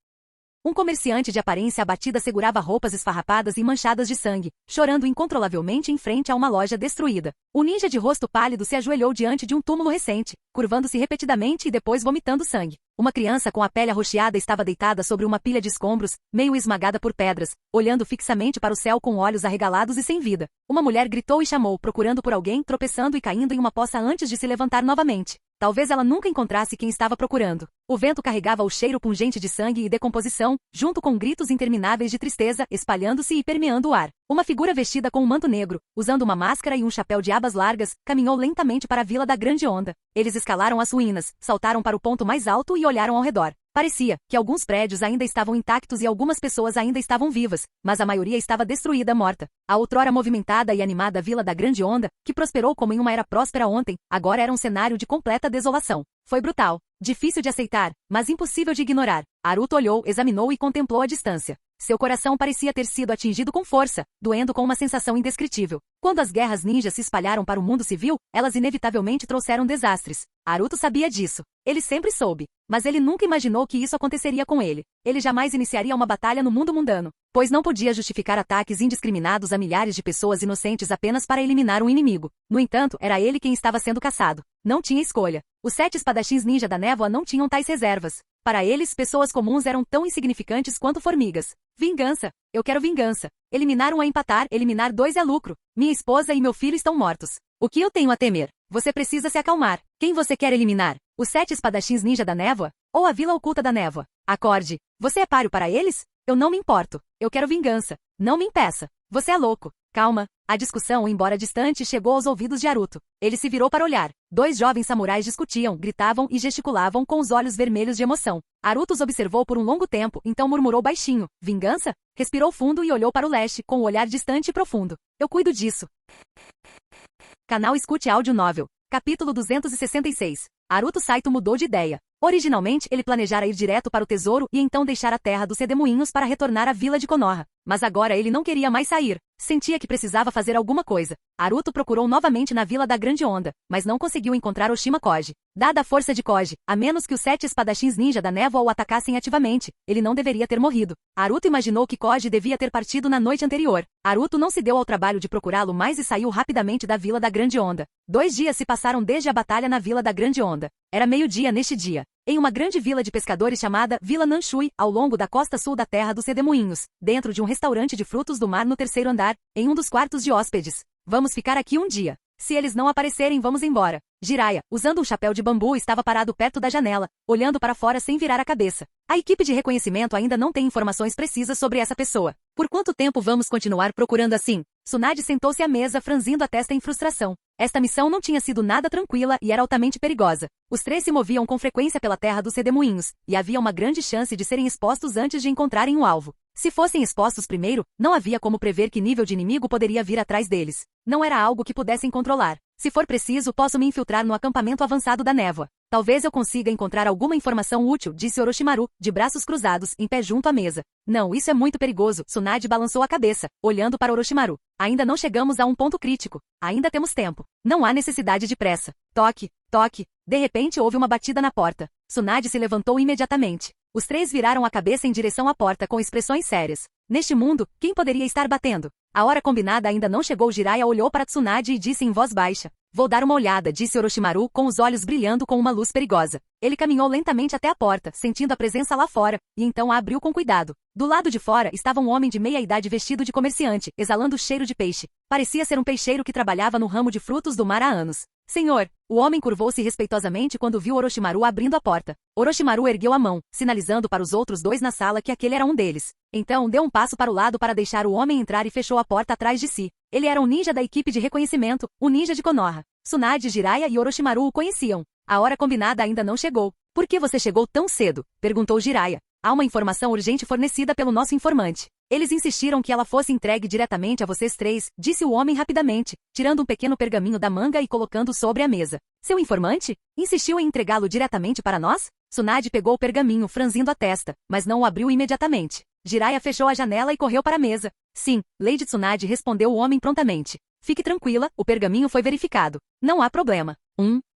Speaker 2: Um comerciante de aparência abatida segurava roupas esfarrapadas e manchadas de sangue, chorando incontrolavelmente em frente a uma loja destruída. O ninja de rosto pálido se ajoelhou diante de um túmulo recente, curvando-se repetidamente e depois vomitando sangue. Uma criança com a pele arroxeada estava deitada sobre uma pilha de escombros, meio esmagada por pedras, olhando fixamente para o céu com olhos arregalados e sem vida. Uma mulher gritou e chamou, procurando por alguém, tropeçando e caindo em uma poça antes de se levantar novamente. Talvez ela nunca encontrasse quem estava procurando. O vento carregava o cheiro pungente de sangue e decomposição, junto com gritos intermináveis de tristeza, espalhando-se e permeando o ar. Uma figura vestida com um manto negro, usando uma máscara e um chapéu de abas largas, caminhou lentamente para a Vila da Grande Onda. Eles escalaram as ruínas, saltaram para o ponto mais alto e olharam ao redor. Parecia que alguns prédios ainda estavam intactos e algumas pessoas ainda estavam vivas, mas a maioria estava destruída, morta. A outrora movimentada e animada Vila da Grande Onda, que prosperou como em uma era próspera ontem, agora era um cenário de completa desolação. Foi brutal, difícil de aceitar, mas impossível de ignorar. Haruto olhou, examinou e contemplou à distância. Seu coração parecia ter sido atingido com força, doendo com uma sensação indescritível. Quando as guerras ninjas se espalharam para o mundo civil, elas inevitavelmente trouxeram desastres. Haruto sabia disso. Ele sempre soube. Mas ele nunca imaginou que isso aconteceria com ele. Ele jamais iniciaria uma batalha no mundo mundano, pois não podia justificar ataques indiscriminados a milhares de pessoas inocentes apenas para eliminar um inimigo. No entanto, era ele quem estava sendo caçado. Não tinha escolha. Os 7 espadachins ninja da névoa não tinham tais reservas. Para eles, pessoas comuns eram tão insignificantes quanto formigas. Vingança. Eu quero vingança. Eliminar um é empatar, eliminar 2 é lucro. Minha esposa e meu filho estão mortos. O que eu tenho a temer? Você precisa se acalmar. Quem você quer eliminar? Os 7 espadachins ninja da névoa? Ou a Vila Oculta da Névoa? Acorde. Você é páreo para eles? Eu não me importo. Eu quero vingança. Não me impeça. Você é louco. Calma. A discussão, embora distante, chegou aos ouvidos de Haruto. Ele se virou para olhar. 2 jovens samurais discutiam, gritavam e gesticulavam com os olhos vermelhos de emoção. Haruto os observou por um longo tempo, então murmurou baixinho. Vingança? Respirou fundo e olhou para o leste, com o olhar distante e profundo. Eu cuido disso. Canal Escute Áudio Novel. Capítulo 266. Haruto Saito mudou de ideia. Originalmente, ele planejara ir direto para o tesouro e então deixar a terra dos redemoinhos para retornar à vila de Konoha. Mas agora ele não queria mais sair. Sentia que precisava fazer alguma coisa. Haruto procurou novamente na Vila da Grande Onda, mas não conseguiu encontrar Oshima Koji. Dada a força de Koji, a menos que os 7 espadachins ninja da névoa o atacassem ativamente, ele não deveria ter morrido. Haruto imaginou que Koji devia ter partido na noite anterior. Haruto não se deu ao trabalho de procurá-lo mais e saiu rapidamente da Vila da Grande Onda. 2 dias se passaram desde a batalha na Vila da Grande Onda. Era meio-dia neste dia. Em uma grande vila de pescadores chamada Vila Nanshui, ao longo da costa sul da Terra dos Redemoinhos, dentro de um restaurante de frutos do mar no 3º andar, em um dos quartos de hóspedes. Vamos ficar aqui um dia. Se eles não aparecerem, vamos embora. Jiraiya, usando um chapéu de bambu, estava parado perto da janela, olhando para fora sem virar a cabeça. A equipe de reconhecimento ainda não tem informações precisas sobre essa pessoa. Por quanto tempo vamos continuar procurando assim? Tsunade sentou-se à mesa, franzindo a testa em frustração. Esta missão não tinha sido nada tranquila e era altamente perigosa. Os 3 se moviam com frequência pela terra dos redemoinhos, e havia uma grande chance de serem expostos antes de encontrarem o alvo. Se fossem expostos primeiro, não havia como prever que nível de inimigo poderia vir atrás deles. Não era algo que pudessem controlar. Se for preciso, posso me infiltrar no acampamento avançado da névoa. Talvez eu consiga encontrar alguma informação útil, disse Orochimaru, de braços cruzados, em pé junto à mesa. Não, isso é muito perigoso. Tsunade balançou a cabeça, olhando para Orochimaru. Ainda não chegamos a um ponto crítico. Ainda temos tempo. Não há necessidade de pressa. Toque, toque. De repente houve uma batida na porta. Tsunade se levantou imediatamente. Os 3 viraram a cabeça em direção à porta com expressões sérias. Neste mundo, quem poderia estar batendo? A hora combinada ainda não chegou. Jiraiya olhou para Tsunade e disse em voz baixa. Vou dar uma olhada, disse Orochimaru, com os olhos brilhando com uma luz perigosa. Ele caminhou lentamente até a porta, sentindo a presença lá fora, e então a abriu com cuidado. Do lado de fora estava um homem de meia-idade vestido de comerciante, exalando cheiro de peixe. Parecia ser um peixeiro que trabalhava no ramo de frutos do mar há anos. Senhor, o homem curvou-se respeitosamente quando viu Orochimaru abrindo a porta. Orochimaru ergueu a mão, sinalizando para os outros dois na sala que aquele era um deles. Então deu um passo para o lado para deixar o homem entrar e fechou a porta atrás de si. Ele era um ninja da equipe de reconhecimento, o ninja de Konoha. Tsunade, Jiraiya e Orochimaru o conheciam. A hora combinada ainda não chegou. Por que você chegou tão cedo? Perguntou Jiraiya. Há uma informação urgente fornecida pelo nosso informante. Eles insistiram que ela fosse entregue diretamente a vocês três, disse o homem rapidamente, tirando um pequeno pergaminho da manga e colocando sobre a mesa. Seu informante? Insistiu em entregá-lo diretamente para nós? Tsunade pegou o pergaminho, franzindo a testa, mas não o abriu imediatamente. Jiraiya fechou a janela e correu para a mesa. Sim, Lady Tsunade, respondeu o homem prontamente. Fique tranquila, o pergaminho foi verificado. Não há problema.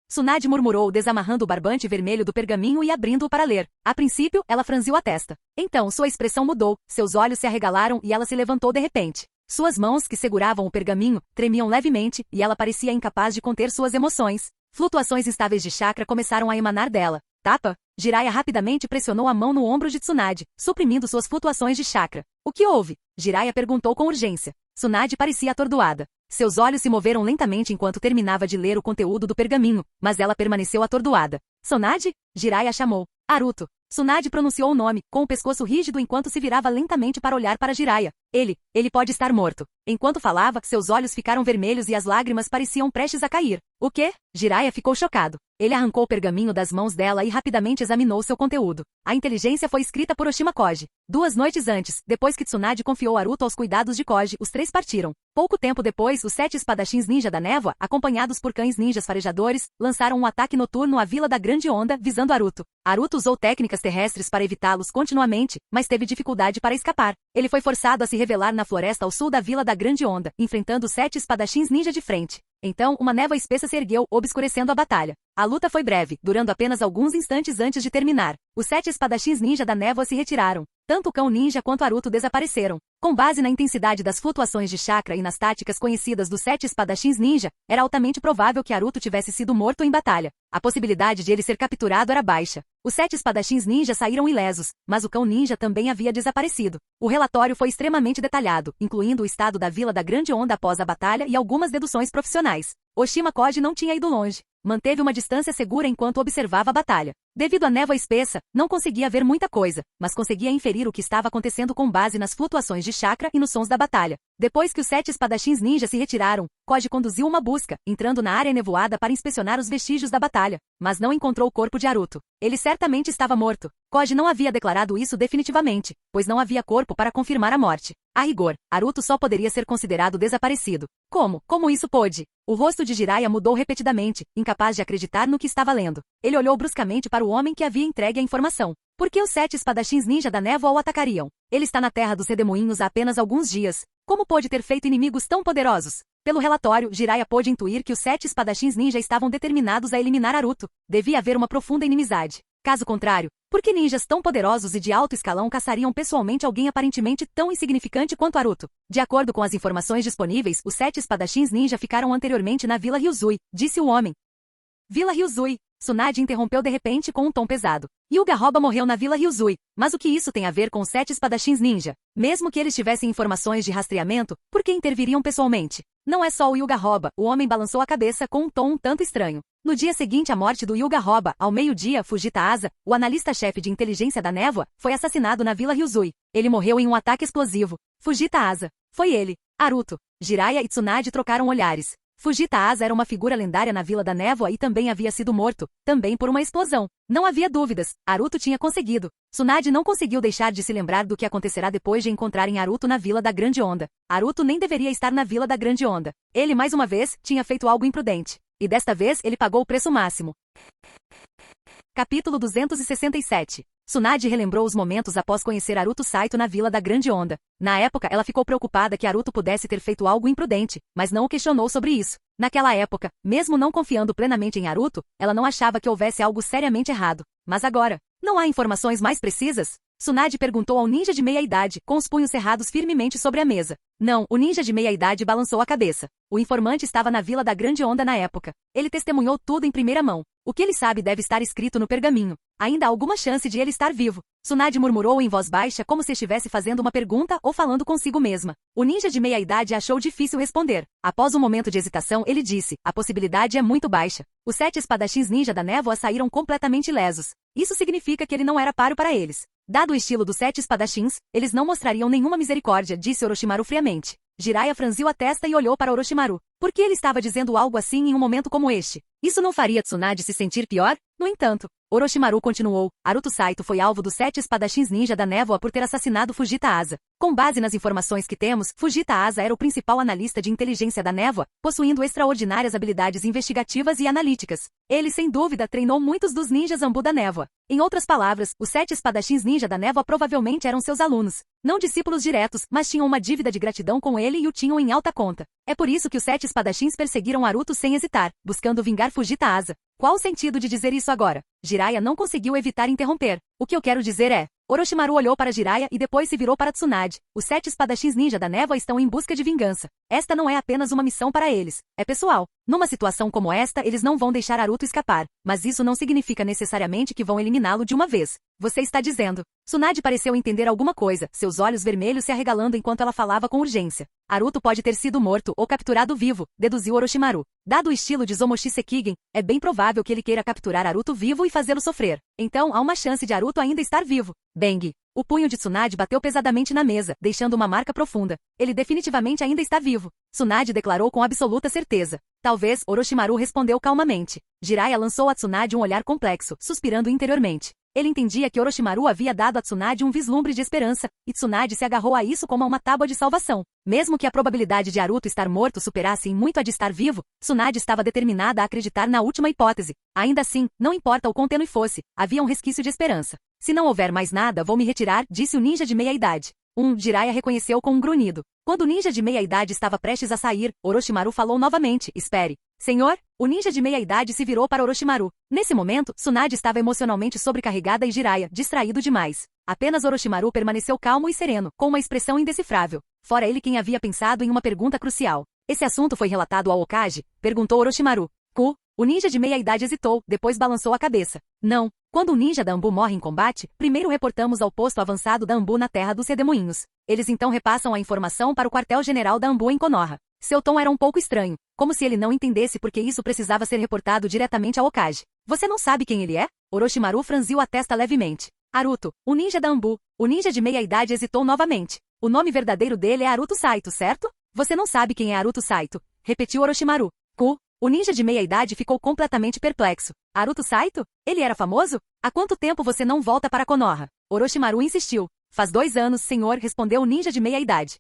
Speaker 2: Tsunade murmurou, desamarrando o barbante vermelho do pergaminho e abrindo-o para ler. A princípio, ela franziu a testa. Então, sua expressão mudou, seus olhos se arregalaram e ela se levantou de repente. Suas mãos, que seguravam o pergaminho, tremiam levemente, e ela parecia incapaz de conter suas emoções. Flutuações instáveis de chakra começaram a emanar dela. Tapa? Jiraiya rapidamente pressionou a mão no ombro de Tsunade, suprimindo suas flutuações de chakra. O que houve? Jiraiya perguntou com urgência. Tsunade parecia atordoada. Seus olhos se moveram lentamente enquanto terminava de ler o conteúdo do pergaminho, mas ela permaneceu atordoada. Tsunade? Jiraiya chamou. Aruto. Tsunade pronunciou o nome, com o pescoço rígido enquanto se virava lentamente para olhar para Jiraiya. Ele pode estar morto. Enquanto falava, seus olhos ficaram vermelhos e as lágrimas pareciam prestes a cair. O quê? Jiraiya ficou chocado. Ele arrancou o pergaminho das mãos dela e rapidamente examinou seu conteúdo. A inteligência foi escrita por Oshima Koji. 2 noites antes, depois que Tsunade confiou Aruto aos cuidados de Koji, os 3 partiram. Pouco tempo depois, os 7 espadachins ninja da névoa, acompanhados por cães ninjas farejadores, lançaram um ataque noturno à Vila da Grande Onda, visando Aruto. Aruto usou técnicas terrestres para evitá-los continuamente, mas teve dificuldade para escapar. Ele foi forçado a se revelar na floresta ao sul da Vila da Grande Onda, enfrentando os 7 espadachins ninja de frente. Então, uma névoa espessa se ergueu, obscurecendo a batalha. A luta foi breve, durando apenas alguns instantes antes de terminar. Os 7 espadachins ninja da névoa se retiraram. Tanto o cão ninja quanto Aruto desapareceram. Com base na intensidade das flutuações de chakra e nas táticas conhecidas dos 7 espadachins ninja, era altamente provável que Aruto tivesse sido morto em batalha. A possibilidade de ele ser capturado era baixa. Os 7 espadachins ninja saíram ilesos, mas o cão ninja também havia desaparecido. O relatório foi extremamente detalhado, incluindo o estado da Vila da Grande Onda após a batalha e algumas deduções profissionais. Oshima Koji não tinha ido longe. Manteve uma distância segura enquanto observava a batalha. Devido à névoa espessa, não conseguia ver muita coisa, mas conseguia inferir o que estava acontecendo com base nas flutuações de chakra e nos sons da batalha. Depois que os 7 espadachins ninja se retiraram, Koji conduziu uma busca, entrando na área nevoada para inspecionar os vestígios da batalha, mas não encontrou o corpo de Aruto. Ele certamente estava morto. Koji não havia declarado isso definitivamente, pois não havia corpo para confirmar a morte. A rigor, Aruto só poderia ser considerado desaparecido. Como isso pôde? O rosto de Jiraiya mudou repetidamente, incapaz de acreditar no que estava lendo. Ele olhou bruscamente para o homem que havia entregue a informação. Por que os 7 espadachins ninja da névoa o atacariam? Ele está na terra dos redemoinhos há apenas alguns dias. Como pôde ter feito inimigos tão poderosos? Pelo relatório, Jiraiya pôde intuir que os 7 espadachins ninja estavam determinados a eliminar Aruto. Devia haver uma profunda inimizade. Caso contrário, por que ninjas tão poderosos e de alto escalão caçariam pessoalmente alguém aparentemente tão insignificante quanto Aruto? De acordo com as informações disponíveis, os 7 espadachins ninja ficaram anteriormente na Vila Ryuzui, disse o homem. Vila Ryuzui. Tsunade interrompeu de repente com um tom pesado. Hyuga Roba morreu na Vila Ryuzui, mas o que isso tem a ver com os 7 espadachins ninja? Mesmo que eles tivessem informações de rastreamento, por que interviriam pessoalmente? Não é só o Hyuga Roba, o homem balançou a cabeça com um tom um tanto estranho. No dia seguinte à morte do Hyuga Roba, ao meio-dia, Fujita Asa, o analista-chefe de inteligência da névoa, foi assassinado na Vila Ryuzui. Ele morreu em um ataque explosivo. Fujita Asa. Foi ele. Aruto. Jiraiya e Tsunade trocaram olhares. Fujita Asa era uma figura lendária na Vila da Névoa e também havia sido morto, também por uma explosão. Não havia dúvidas, Aruto tinha conseguido. Tsunade não conseguiu deixar de se lembrar do que acontecerá depois de encontrarem Aruto na Vila da Grande Onda. Aruto nem deveria estar na Vila da Grande Onda. Ele, mais uma vez, tinha feito algo imprudente. E desta vez ele pagou o preço máximo. Capítulo 267. Tsunade relembrou os momentos após conhecer Aruto Saito na Vila da Grande Onda. Na época, ela ficou preocupada que Aruto pudesse ter feito algo imprudente, mas não o questionou sobre isso. Naquela época, mesmo não confiando plenamente em Aruto, ela não achava que houvesse algo seriamente errado. Mas agora, não há informações mais precisas? Tsunade perguntou ao ninja de meia-idade, com os punhos cerrados firmemente sobre a mesa. Não, o ninja de meia-idade balançou a cabeça. O informante estava na Vila da Grande Onda na época. Ele testemunhou tudo em primeira mão. O que ele sabe deve estar escrito no pergaminho. Ainda há alguma chance de ele estar vivo. Tsunade murmurou em voz baixa como se estivesse fazendo uma pergunta ou falando consigo mesma. O ninja de meia-idade achou difícil responder. Após um momento de hesitação, ele disse, a possibilidade é muito baixa. Os 7 espadachins ninja da névoa saíram completamente ilesos. Isso significa que ele não era páreo para eles. Dado o estilo dos 7 espadachins, eles não mostrariam nenhuma misericórdia, disse Orochimaru friamente. Jiraiya franziu a testa e olhou para Orochimaru. Por que ele estava dizendo algo assim em um momento como este? Isso não faria Tsunade se sentir pior? No entanto, Orochimaru continuou, Naruto Saito foi alvo dos 7 espadachins ninja da névoa por ter assassinado Fujita Asa. Com base nas informações que temos, Fujita Asa era o principal analista de inteligência da névoa, possuindo extraordinárias habilidades investigativas e analíticas. Ele, sem dúvida, treinou muitos dos ninjas Anbu da névoa. Em outras palavras, os 7 espadachins ninja da névoa provavelmente eram seus alunos. Não discípulos diretos, mas tinham uma dívida de gratidão com ele e o tinham em alta conta. É por isso que os 7 espadachins perseguiram Naruto sem hesitar, buscando vingar Fujita Asa. Qual o sentido de dizer isso agora? Jiraiya não conseguiu evitar interromper. O que eu quero dizer é... Orochimaru olhou para Jiraiya e depois se virou para Tsunade. Os 7 espadachins ninja da névoa estão em busca de vingança. Esta não é apenas uma missão para eles. É pessoal. Numa situação como esta, eles não vão deixar Naruto escapar. Mas isso não significa necessariamente que vão eliminá-lo de uma vez. Você está dizendo. Tsunade pareceu entender alguma coisa, seus olhos vermelhos se arregalando enquanto ela falava com urgência. Naruto pode ter sido morto ou capturado vivo, deduziu Orochimaru. Dado o estilo de Zomoshi Sekigen, é bem provável que ele queira capturar Naruto vivo e fazê-lo sofrer. Então, há uma chance de Naruto ainda estar vivo. Bang! O punho de Tsunade bateu pesadamente na mesa, deixando uma marca profunda. Ele definitivamente ainda está vivo. Tsunade declarou com absoluta certeza. Talvez, Orochimaru respondeu calmamente. Jiraiya lançou a Tsunade um olhar complexo, suspirando interiormente. Ele entendia que Orochimaru havia dado a Tsunade um vislumbre de esperança, e Tsunade se agarrou a isso como a uma tábua de salvação. Mesmo que a probabilidade de Naruto estar morto superasse em muito a de estar vivo, Tsunade estava determinada a acreditar na última hipótese. Ainda assim, não importa o quão tênue fosse, havia um resquício de esperança. Se não houver mais nada, vou me retirar, disse o ninja de meia-idade. Jiraiya reconheceu com um grunhido. Quando o ninja de meia-idade estava prestes a sair, Orochimaru falou novamente, espere. Senhor? O ninja de meia-idade se virou para Orochimaru. Nesse momento, Tsunade estava emocionalmente sobrecarregada e Jiraiya, distraído demais. Apenas Orochimaru permaneceu calmo e sereno, com uma expressão indecifrável. Fora ele quem havia pensado em uma pergunta crucial. Esse assunto foi relatado ao Hokage? Perguntou Orochimaru. O ninja de meia-idade hesitou, depois balançou a cabeça. Não. Quando um ninja da Anbu morre em combate, primeiro reportamos ao posto avançado da Anbu na terra dos Redemoinhos. Eles então repassam a informação para o quartel-general da Anbu em Konoha. Seu tom era um pouco estranho, como se ele não entendesse porque isso precisava ser reportado diretamente ao Hokage. Você não sabe quem ele é? Orochimaru franziu a testa levemente. Naruto, o ninja da Anbu. O ninja de meia-idade hesitou novamente. O nome verdadeiro dele é Naruto Saito, certo? Você não sabe quem é Naruto Saito, repetiu Orochimaru. O ninja de meia-idade ficou completamente perplexo. Naruto Saito? Ele era famoso? Há quanto tempo você não volta para Konoha? Orochimaru insistiu. Faz 2 anos, senhor, respondeu o ninja de meia-idade.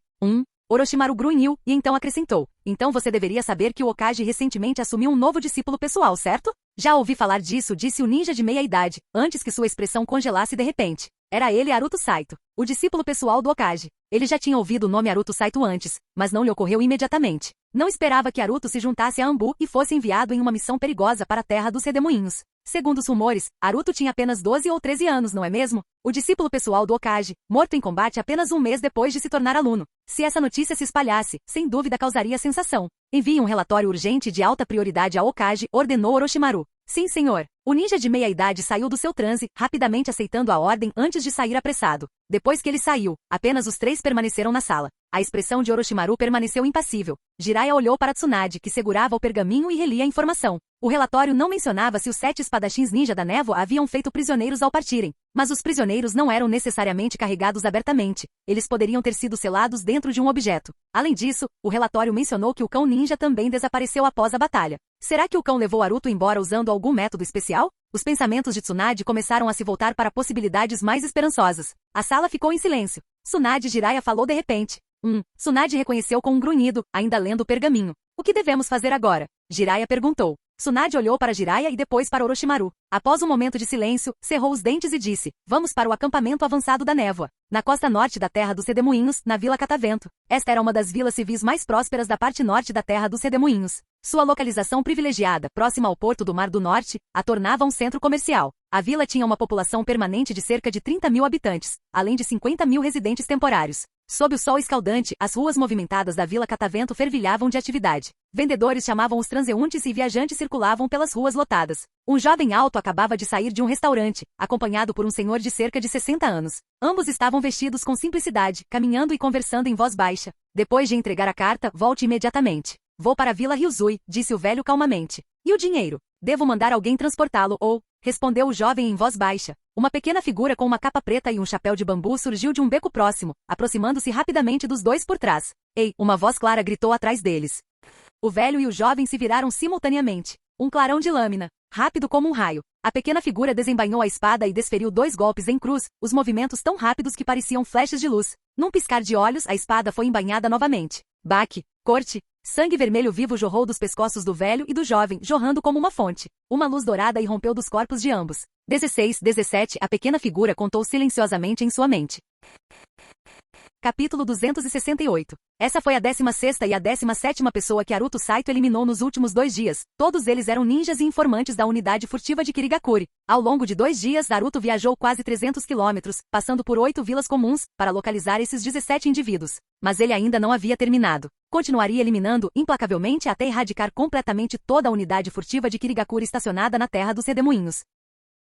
Speaker 2: Orochimaru grunhiu, e então acrescentou. Então você deveria saber que o Hokage recentemente assumiu um novo discípulo pessoal, certo? Já ouvi falar disso, disse o ninja de meia-idade, antes que sua expressão congelasse de repente. Era ele Naruto Saito, o discípulo pessoal do Hokage. Ele já tinha ouvido o nome Naruto Saito antes, mas não lhe ocorreu imediatamente. Não esperava que Naruto se juntasse a Anbu e fosse enviado em uma missão perigosa para a terra dos Redemoinhos. Segundo os rumores, Naruto tinha apenas 12 ou 13 anos, não é mesmo? O discípulo pessoal do Hokage, morto em combate apenas 1 mês depois de se tornar aluno. Se essa notícia se espalhasse, sem dúvida causaria sensação. Envie um relatório urgente de alta prioridade ao Hokage, ordenou Orochimaru. Sim, senhor. O ninja de meia-idade saiu do seu transe, rapidamente aceitando a ordem antes de sair apressado. Depois que ele saiu, apenas os 3 permaneceram na sala. A expressão de Orochimaru permaneceu impassível. Jiraiya olhou para Tsunade, que segurava o pergaminho e relia a informação. O relatório não mencionava se os 7 espadachins ninja da névoa haviam feito prisioneiros ao partirem. Mas os prisioneiros não eram necessariamente carregados abertamente. Eles poderiam ter sido selados dentro de um objeto. Além disso, o relatório mencionou que o cão ninja também desapareceu após a batalha. Será que o cão levou Naruto embora usando algum método especial? Os pensamentos de Tsunade começaram a se voltar para possibilidades mais esperançosas. A sala ficou em silêncio. Tsunade Jiraiya falou de repente. Tsunade reconheceu com um grunhido, ainda lendo o pergaminho. O que devemos fazer agora? Jiraiya perguntou. Tsunade olhou para Jiraiya e depois para Orochimaru. Após um momento de silêncio, cerrou os dentes e disse, vamos para o acampamento avançado da névoa. Na costa norte da terra dos Redemoinhos, na Vila Catavento. Esta era uma das vilas civis mais prósperas da parte norte da terra dos Redemoinhos. Sua localização privilegiada, próxima ao porto do Mar do Norte, a tornava um centro comercial. A vila tinha uma população permanente de cerca de 30 mil habitantes, além de 50 mil residentes temporários. Sob o sol escaldante, as ruas movimentadas da Vila Catavento fervilhavam de atividade. Vendedores chamavam os transeuntes e viajantes circulavam pelas ruas lotadas. Um jovem alto acabava de sair de um restaurante, acompanhado por um senhor de cerca de 60 anos. Ambos estavam vestidos com simplicidade, caminhando e conversando em voz baixa. Depois de entregar a carta, volte imediatamente. Vou para a Vila Ryuzui, disse o velho calmamente. E o dinheiro? Devo mandar alguém transportá-lo ou... respondeu o jovem em voz baixa. Uma pequena figura com uma capa preta e um chapéu de bambu surgiu de um beco próximo, aproximando-se rapidamente dos dois por trás. Ei! Uma voz clara gritou atrás deles. O velho e o jovem se viraram simultaneamente. Um clarão de lâmina, rápido como um raio. A pequena figura desembainhou a espada e desferiu 2 golpes em cruz, os movimentos tão rápidos que pareciam flechas de luz. Num piscar de olhos, a espada foi embainhada novamente. Baque, corte, sangue vermelho vivo jorrou dos pescoços do velho e do jovem, jorrando como uma fonte. Uma luz dourada irrompeu dos corpos de ambos. 16, 17, a pequena figura contou silenciosamente em sua mente. Capítulo 268. Essa foi a 16ª e a 17ª pessoa que Haruto Saito eliminou nos últimos 2 dias. Todos eles eram ninjas e informantes da unidade furtiva de Kirigakuri. Ao longo de 2 dias, Haruto viajou quase 300 quilômetros, passando por 8 vilas comuns, para localizar esses 17 indivíduos. Mas ele ainda não havia terminado. Continuaria eliminando implacavelmente até erradicar completamente toda a unidade furtiva de Kirigakuri estacionada na terra dos redemoinhos.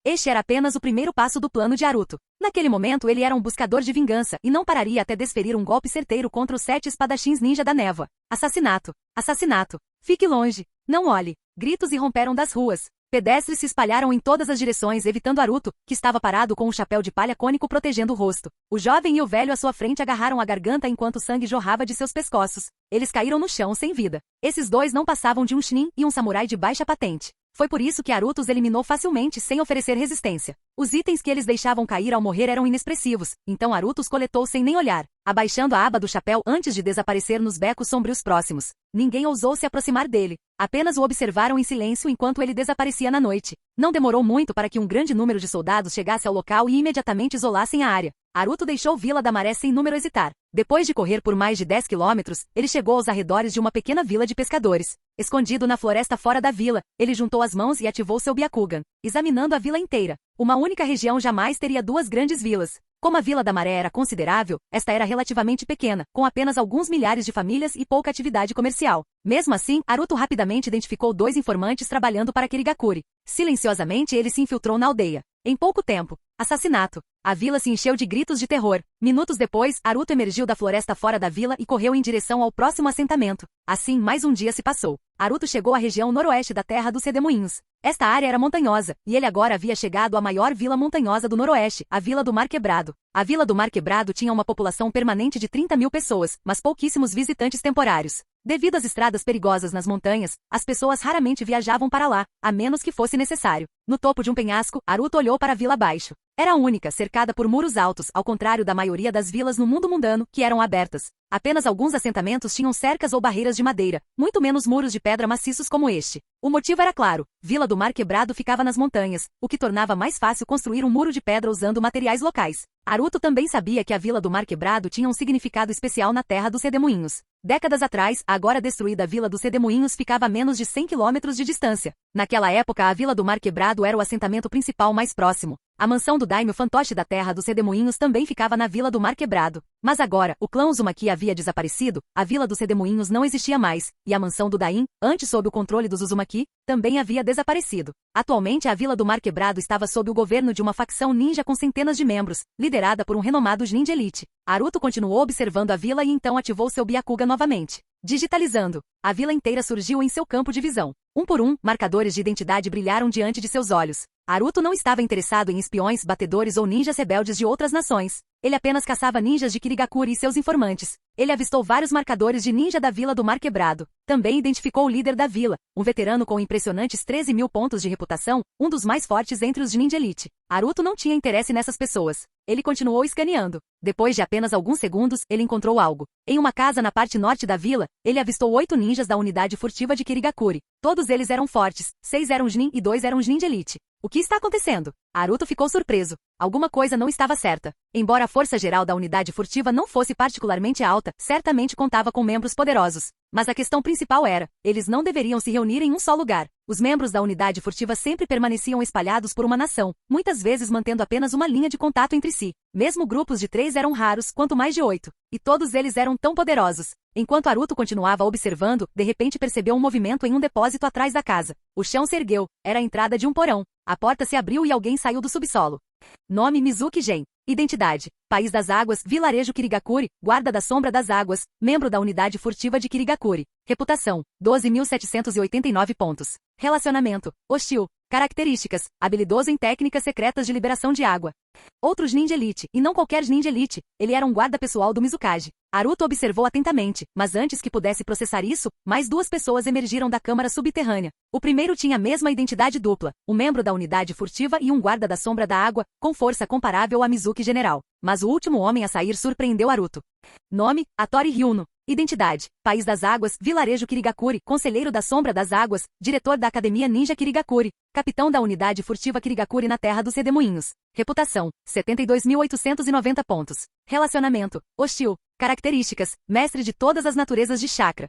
Speaker 2: Este era apenas o primeiro passo do plano de Haruto. Naquele momento ele era um buscador de vingança e não pararia até desferir um golpe certeiro contra os 7 espadachins ninja da névoa. Assassinato! Assassinato! Fique longe! Não olhe! Gritos irromperam das ruas. Pedestres se espalharam em todas as direções evitando Haruto, que estava parado com um chapéu de palha cônico protegendo o rosto. O jovem e o velho à sua frente agarraram a garganta enquanto o sangue jorrava de seus pescoços. Eles caíram no chão sem vida. Esses dois não passavam de um chunin e um samurai de baixa patente. Foi por isso que Haruto os eliminou facilmente sem oferecer resistência. Os itens que eles deixavam cair ao morrer eram inexpressivos, então Haruto os coletou sem nem olhar, abaixando a aba do chapéu antes de desaparecer nos becos sombrios próximos. Ninguém ousou se aproximar dele. Apenas o observaram em silêncio enquanto ele desaparecia na noite. Não demorou muito para que um grande número de soldados chegasse ao local e imediatamente isolassem a área. Haruto deixou Vila da Maré sem número hesitar. Depois de correr por mais de 10 quilômetros, ele chegou aos arredores de uma pequena vila de pescadores. Escondido na floresta fora da vila, ele juntou as mãos e ativou seu Byakugan, examinando a vila inteira. Uma única região jamais teria 2 grandes vilas. Como a Vila da Maré era considerável, esta era relativamente pequena, com apenas alguns milhares de famílias e pouca atividade comercial. Mesmo assim, Haruto rapidamente identificou 2 informantes trabalhando para Kirigakuri. Silenciosamente ele se infiltrou na aldeia. Em pouco tempo, assassinato. A vila se encheu de gritos de terror. Minutos depois, Haruto emergiu da floresta fora da vila e correu em direção ao próximo assentamento. Assim, mais um dia se passou. Haruto chegou à região noroeste da terra dos redemoinhos. Esta área era montanhosa, e ele agora havia chegado à maior vila montanhosa do noroeste, a Vila do Mar Quebrado. A Vila do Mar Quebrado tinha uma população permanente de 30.000 pessoas, mas pouquíssimos visitantes temporários. Devido às estradas perigosas nas montanhas, as pessoas raramente viajavam para lá, a menos que fosse necessário. No topo de um penhasco, Haruto olhou para a vila abaixo. Era única, cercada por muros altos, ao contrário da maioria das vilas no mundo mundano, que eram abertas. Apenas alguns assentamentos tinham cercas ou barreiras de madeira, muito menos muros de pedra maciços como este. O motivo era claro, Vila do Mar Quebrado ficava nas montanhas, o que tornava mais fácil construir um muro de pedra usando materiais locais. Haruto também sabia que a Vila do Mar Quebrado tinha um significado especial na terra dos redemoinhos. Décadas atrás, a agora destruída Vila dos Redemoinhos ficava a menos de 100 quilômetros de distância. Naquela época, a Vila do Mar Quebrado era o assentamento principal mais próximo. A mansão do daimyo fantoche da terra dos Redemoinhos também ficava na Vila do Mar Quebrado. Mas agora, o clã Uzumaki havia desaparecido, a Vila dos Redemoinhos não existia mais, e a mansão do Dain, antes sob o controle dos Uzumaki, também havia desaparecido. Atualmente a Vila do Mar Quebrado estava sob o governo de uma facção ninja com centenas de membros, liderada por um renomado ninja elite. Haruto continuou observando a vila e então ativou seu Byakugan novamente. Digitalizando. A vila inteira surgiu em seu campo de visão. Um por um, marcadores de identidade brilharam diante de seus olhos. Haruto não estava interessado em espiões, batedores ou ninjas rebeldes de outras nações. Ele apenas caçava ninjas de Kirigakuri e seus informantes. Ele avistou vários marcadores de ninja da Vila do Mar Quebrado. Também identificou o líder da vila, um veterano com impressionantes 13.000 pontos de reputação, um dos mais fortes entre os de Ninja Elite. Haruto não tinha interesse nessas pessoas. Ele continuou escaneando. Depois de apenas alguns segundos, ele encontrou algo. Em uma casa na parte norte da vila, ele avistou 8 ninjas da unidade furtiva de Kirigakuri. Todos eles eram fortes, 6 eram Jnin e 2 eram Ninja Elite. O que está acontecendo? Naruto ficou surpreso. Alguma coisa não estava certa. Embora a força geral da unidade furtiva não fosse particularmente alta, certamente contava com membros poderosos. Mas a questão principal era, eles não deveriam se reunir em um só lugar. Os membros da unidade furtiva sempre permaneciam espalhados por uma nação, muitas vezes mantendo apenas uma linha de contato entre si. Mesmo grupos de 3 eram raros, quanto mais de 8. E todos eles eram tão poderosos. Enquanto Naruto continuava observando, de repente percebeu um movimento em um depósito atrás da casa. O chão se ergueu. Era a entrada de um porão. A porta se abriu e alguém saiu do subsolo. Nome Mizuki Gen. Identidade: País das Águas, Vilarejo Kirigakuri, Guarda da Sombra das Águas, membro da unidade furtiva de Kirigakuri. Reputação: 12.789 pontos. Relacionamento: hostil. Características: habilidoso em técnicas secretas de liberação de água. Outros ninja elite, e não qualquer ninja elite, ele era um guarda pessoal do Mizukage. Naruto observou atentamente, mas antes que pudesse processar isso, mais 2 pessoas emergiram da câmara subterrânea. O primeiro tinha a mesma identidade dupla, um membro da unidade furtiva e um guarda da sombra da água, com força comparável a Mizuki General. Mas o último homem a sair surpreendeu Naruto. Nome: Hattori Ryuno. Identidade: País das Águas, Vilarejo Kirigakuri, Conselheiro da Sombra das Águas, Diretor da Academia Ninja Kirigakuri, Capitão da Unidade Furtiva Kirigakuri na Terra dos Redemoinhos. Reputação: 72.890 pontos. Relacionamento: hostil. Características: mestre de todas as naturezas de chakra.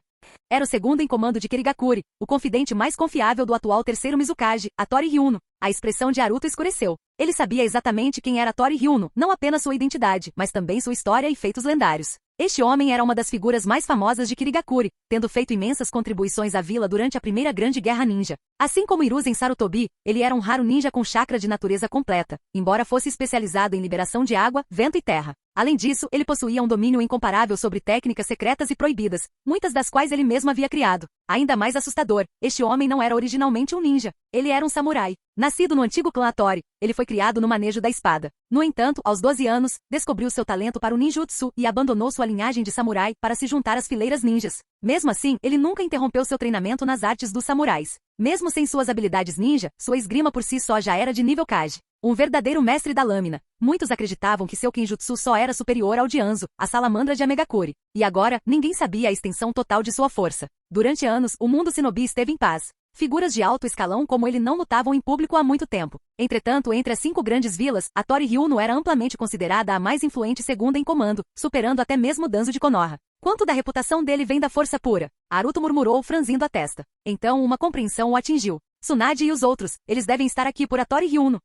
Speaker 2: Era o segundo em comando de Kirigakuri, o confidente mais confiável do atual terceiro Mizukage, Hattori Ryuno. A expressão de Naruto escureceu. Ele sabia exatamente quem era Hattori Ryuno, não apenas sua identidade, mas também sua história e feitos lendários. Este homem era uma das figuras mais famosas de Kirigakuri, tendo feito imensas contribuições à vila durante a primeira grande guerra ninja. Assim como Hiruzen Sarutobi, ele era um raro ninja com chakra de natureza completa, embora fosse especializado em liberação de água, vento e terra. Além disso, ele possuía um domínio incomparável sobre técnicas secretas e proibidas, muitas das quais ele mesmo havia criado. Ainda mais assustador, este homem não era originalmente um ninja, ele era um samurai. Nascido no antigo clã Hattori, ele foi criado no manejo da espada. No entanto, aos 12 anos, descobriu seu talento para o ninjutsu e abandonou sua linhagem de samurai para se juntar às fileiras ninjas. Mesmo assim, ele nunca interrompeu seu treinamento nas artes dos samurais. Mesmo sem suas habilidades ninja, sua esgrima por si só já era de nível Kage. Um verdadeiro mestre da lâmina. Muitos acreditavam que seu Kenjutsu só era superior ao de Anzo, a salamandra de Amegakuri. E agora, ninguém sabia a extensão total de sua força. Durante anos, o mundo shinobi esteve em paz. Figuras de alto escalão como ele não lutavam em público há muito tempo. Entretanto, entre as 5 grandes vilas, Hattori Ryuno era amplamente considerada a mais influente segunda em comando, superando até mesmo Danzo de Konoha. Quanto da reputação dele vem da força pura? Naruto murmurou franzindo a testa. Então uma compreensão o atingiu. Tsunade e os outros, eles devem estar aqui por Hattori Ryuno.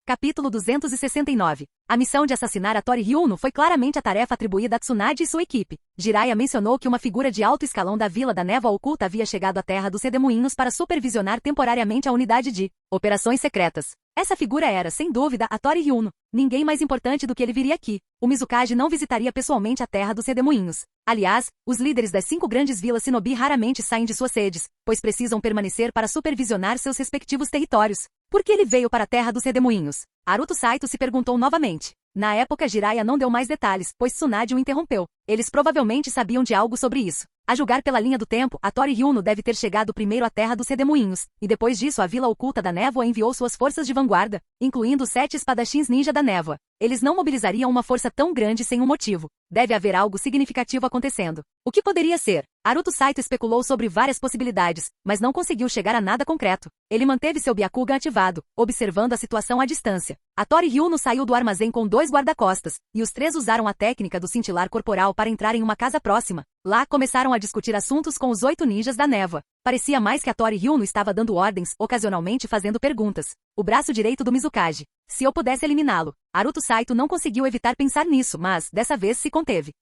Speaker 2: Capítulo 269. A missão de assassinar Hattori Ryuno foi claramente a tarefa atribuída a Tsunade e sua equipe. Jiraiya mencionou que uma figura de alto escalão da Vila da Névoa Oculta havia chegado à Terra dos Redemoinhos para supervisionar temporariamente a unidade de operações secretas. Essa figura era, sem dúvida, Hattori Ryuno. Ninguém mais importante do que ele viria aqui. O Mizukage não visitaria pessoalmente a Terra dos Redemoinhos. Aliás, os líderes das 5 grandes vilas shinobi raramente saem de suas sedes, pois precisam permanecer para supervisionar seus respectivos territórios. Por que ele veio para a Terra dos Redemoinhos? Naruto Saito se perguntou novamente. Na época, Jiraiya não deu mais detalhes, pois Tsunade o interrompeu. Eles provavelmente sabiam de algo sobre isso. A julgar pela linha do tempo, Hattori Ryuno deve ter chegado primeiro à Terra dos Redemoinhos, e depois disso a Vila Oculta da Névoa enviou suas forças de vanguarda, incluindo os 7 espadachins ninja da Névoa. Eles não mobilizariam uma força tão grande sem um motivo. Deve haver algo significativo acontecendo. O que poderia ser? Naruto Saito especulou sobre várias possibilidades, mas não conseguiu chegar a nada concreto. Ele manteve seu Byakugan ativado, observando a situação à distância. Hattori Ryuno saiu do armazém com 2 guarda-costas, e os 3 usaram a técnica do cintilar corporal para entrar em uma casa próxima. Lá, começaram a discutir assuntos com os 8 ninjas da névoa. Parecia mais que Hattori Ryuno estava dando ordens, ocasionalmente fazendo perguntas. O braço direito do Mizukage. Se eu pudesse eliminá-lo. Naruto Saito não conseguiu evitar pensar nisso, mas, dessa vez, se conteve.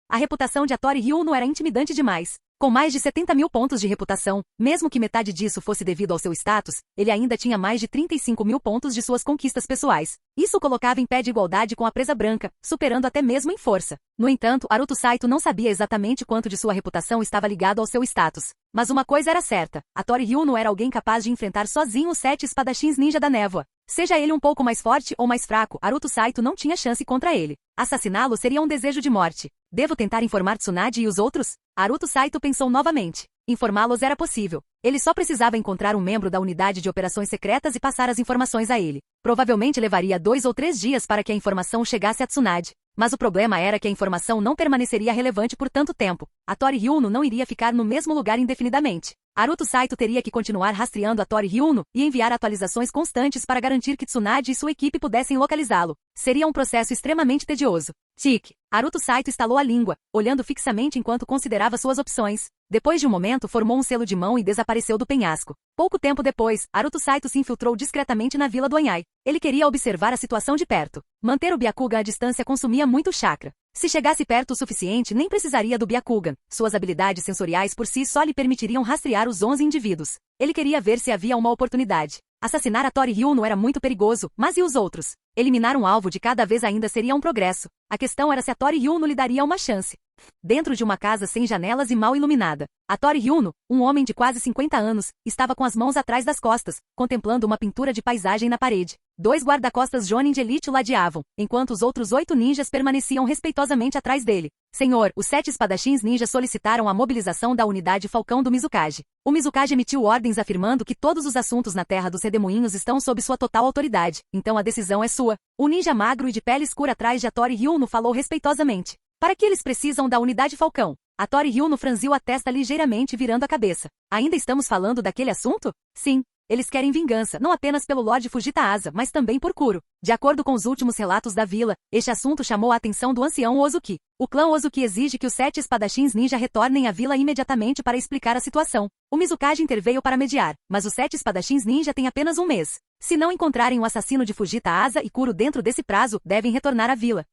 Speaker 2: A reputação de Hattori Ryuno era intimidante demais. Com mais de 70.000 pontos de reputação, mesmo que metade disso fosse devido ao seu status, ele ainda tinha mais de 35.000 pontos de suas conquistas pessoais. Isso o colocava em pé de igualdade com a Presa Branca, superando até mesmo em força. No entanto, Naruto Saito não sabia exatamente quanto de sua reputação estava ligado ao seu status. Mas uma coisa era certa, Hattori Ryuno era alguém capaz de enfrentar sozinho os 7 espadachins ninja da névoa. Seja ele um pouco mais forte ou mais fraco, Naruto Saito não tinha chance contra ele. Assassiná-lo seria um desejo de morte. Devo tentar informar Tsunade e os outros? Naruto Saito pensou novamente. Informá-los era possível. Ele só precisava encontrar um membro da unidade de operações secretas e passar as informações a ele. Provavelmente levaria 2 ou 3 dias para que a informação chegasse a Tsunade. Mas o problema era que a informação não permaneceria relevante por tanto tempo. Hattori Ryuno não iria ficar no mesmo lugar indefinidamente. Naruto Saito teria que continuar rastreando a Tori Hyuno e enviar atualizações constantes para garantir que Tsunade e sua equipe pudessem localizá-lo. Seria um processo extremamente tedioso. Tique. Naruto Saito estalou a língua, olhando fixamente enquanto considerava suas opções. Depois de um momento, formou um selo de mão e desapareceu do penhasco. Pouco tempo depois, Naruto Saito se infiltrou discretamente na vila do Anhai. Ele queria observar a situação de perto. Manter o Byakugan à distância consumia muito chakra. Se chegasse perto o suficiente, nem precisaria do Byakugan. Suas habilidades sensoriais por si só lhe permitiriam rastrear os 11 indivíduos. Ele queria ver se havia uma oportunidade. Assassinar a Tori Hyuno era muito perigoso, mas e os outros? Eliminar um alvo de cada vez ainda seria um progresso. A questão era se a Tori Hyuno lhe daria uma chance. Dentro de uma casa sem janelas e mal iluminada, a Tori Hyuno, um homem de quase 50 anos, estava com as mãos atrás das costas, contemplando uma pintura de paisagem na parede. 2 guarda-costas Jonin de elite o ladeavam, enquanto os outros 8 ninjas permaneciam respeitosamente atrás dele. Senhor, os 7 espadachins ninjas solicitaram a mobilização da unidade Falcão do Mizukage. O Mizukage emitiu ordens afirmando que todos os assuntos na Terra dos Redemoinhos estão sob sua total autoridade, então a decisão é sua. O ninja magro e de pele escura atrás de Tori Hyuno falou respeitosamente. Para que eles precisam da unidade Falcão? A Tori Hyuno franziu a testa ligeiramente virando a cabeça. Ainda estamos falando daquele assunto? Sim. Eles querem vingança, não apenas pelo Lorde Fujita Asa, mas também por Kuro. De acordo com os últimos relatos da vila, este assunto chamou a atenção do ancião Ozuki. O clã Ozuki exige que os 7 espadachins ninja retornem à vila imediatamente para explicar a situação. O Mizukage interveio para mediar, mas os 7 espadachins ninja têm apenas um mês. Se não encontrarem o assassino de Fujita Asa e Kuro dentro desse prazo, devem retornar à vila.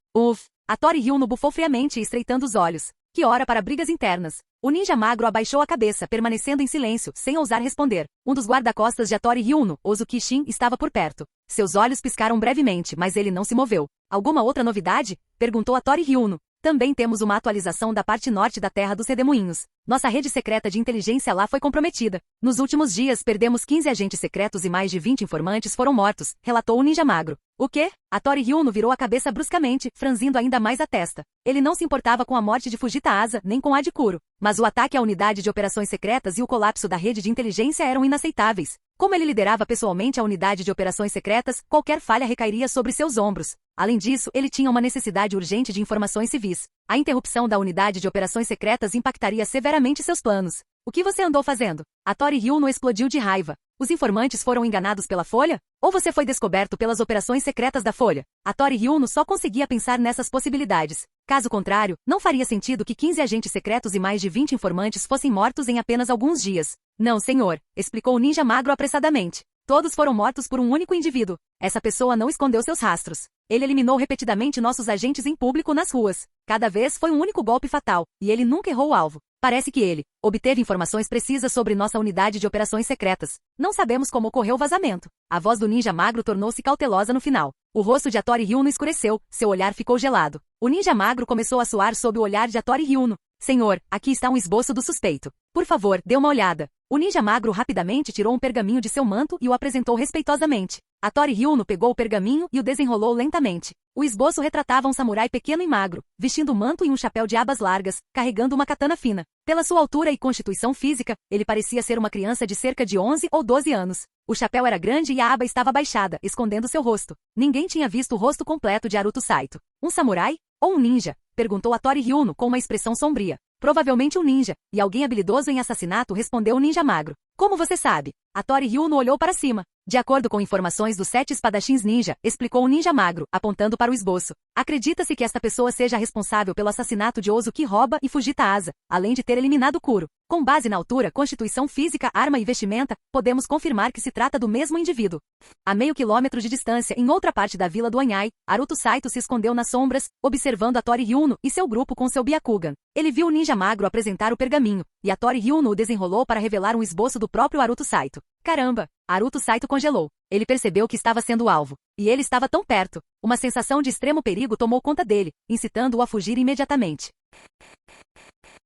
Speaker 2: A Tori Hyuno bufou friamente, estreitando os olhos. Que hora para brigas internas. O ninja magro abaixou a cabeça, permanecendo em silêncio, sem ousar responder. Um dos guarda-costas de Tori Hyuno, Ozuki Shin, estava por perto. Seus olhos piscaram brevemente, mas ele não se moveu. Alguma outra novidade? Perguntou a Tori Hyuno. Também temos uma atualização da parte norte da Terra dos Redemoinhos. Nossa rede secreta de inteligência lá foi comprometida. Nos últimos dias, perdemos 15 agentes secretos e mais de 20 informantes foram mortos, relatou o ninja magro. O quê? A Tori Hyuno virou a cabeça bruscamente, franzindo ainda mais a testa. Ele não se importava com a morte de Fujita Asa, nem com a de Kuro. Mas o ataque à unidade de operações secretas e o colapso da rede de inteligência eram inaceitáveis. Como ele liderava pessoalmente a unidade de operações secretas, qualquer falha recairia sobre seus ombros. Além disso, ele tinha uma necessidade urgente de informações civis. A interrupção da unidade de operações secretas impactaria severamente seus planos. O que você andou fazendo? A Tori Hyuno explodiu de raiva. Os informantes foram enganados pela Folha? Ou você foi descoberto pelas operações secretas da Folha? A Tori Hyuno só conseguia pensar nessas possibilidades. Caso contrário, não faria sentido que 15 agentes secretos e mais de 20 informantes fossem mortos em apenas alguns dias. Não, senhor, explicou o ninja magro apressadamente. Todos foram mortos por um único indivíduo. Essa pessoa não escondeu seus rastros. Ele eliminou repetidamente nossos agentes em público nas ruas. Cada vez foi um único golpe fatal, e ele nunca errou o alvo. Parece que ele obteve informações precisas sobre nossa unidade de operações secretas. Não sabemos como ocorreu o vazamento. A voz do ninja magro tornou-se cautelosa no final. O rosto de Tori Hyuno escureceu, seu olhar ficou gelado. O ninja magro começou a suar sob o olhar de Tori Hyuno. Senhor, aqui está um esboço do suspeito. Por favor, dê uma olhada. O ninja magro rapidamente tirou um pergaminho de seu manto e o apresentou respeitosamente. A Tori Hyuno pegou o pergaminho e o desenrolou lentamente. O esboço retratava um samurai pequeno e magro, vestindo um manto e um chapéu de abas largas, carregando uma katana fina. Pela sua altura e constituição física, ele parecia ser uma criança de cerca de 11 ou 12 anos. O chapéu era grande e a aba estava baixada, escondendo seu rosto. Ninguém tinha visto o rosto completo de Naruto Saito. Um samurai? Ou um ninja? Perguntou a Tori Hyuno com uma expressão sombria. Provavelmente um ninja, e alguém habilidoso em assassinato, respondeu o ninja magro. Como você sabe? A Tori Hyuno olhou para cima. De acordo com informações dos 7 espadachins ninja, explicou o ninja magro, apontando para o esboço. Acredita-se que esta pessoa seja responsável pelo assassinato de Ozuki Roba e Fujita Asa, além de ter eliminado Kuro. Com base na altura, constituição física, arma e vestimenta, podemos confirmar que se trata do mesmo indivíduo. A meio quilômetro de distância, em outra parte da vila do Anhai, Naruto Saito se escondeu nas sombras, observando a Tori Hyuno e seu grupo com seu Byakugan. Ele viu o ninja magro apresentar o pergaminho, e a Tori Hyuno o desenrolou para revelar um esboço do próprio Naruto Saito. Caramba! Naruto Saito congelou. Ele percebeu que estava sendo o alvo. E ele estava tão perto. Uma sensação de extremo perigo tomou conta dele, incitando-o a fugir imediatamente.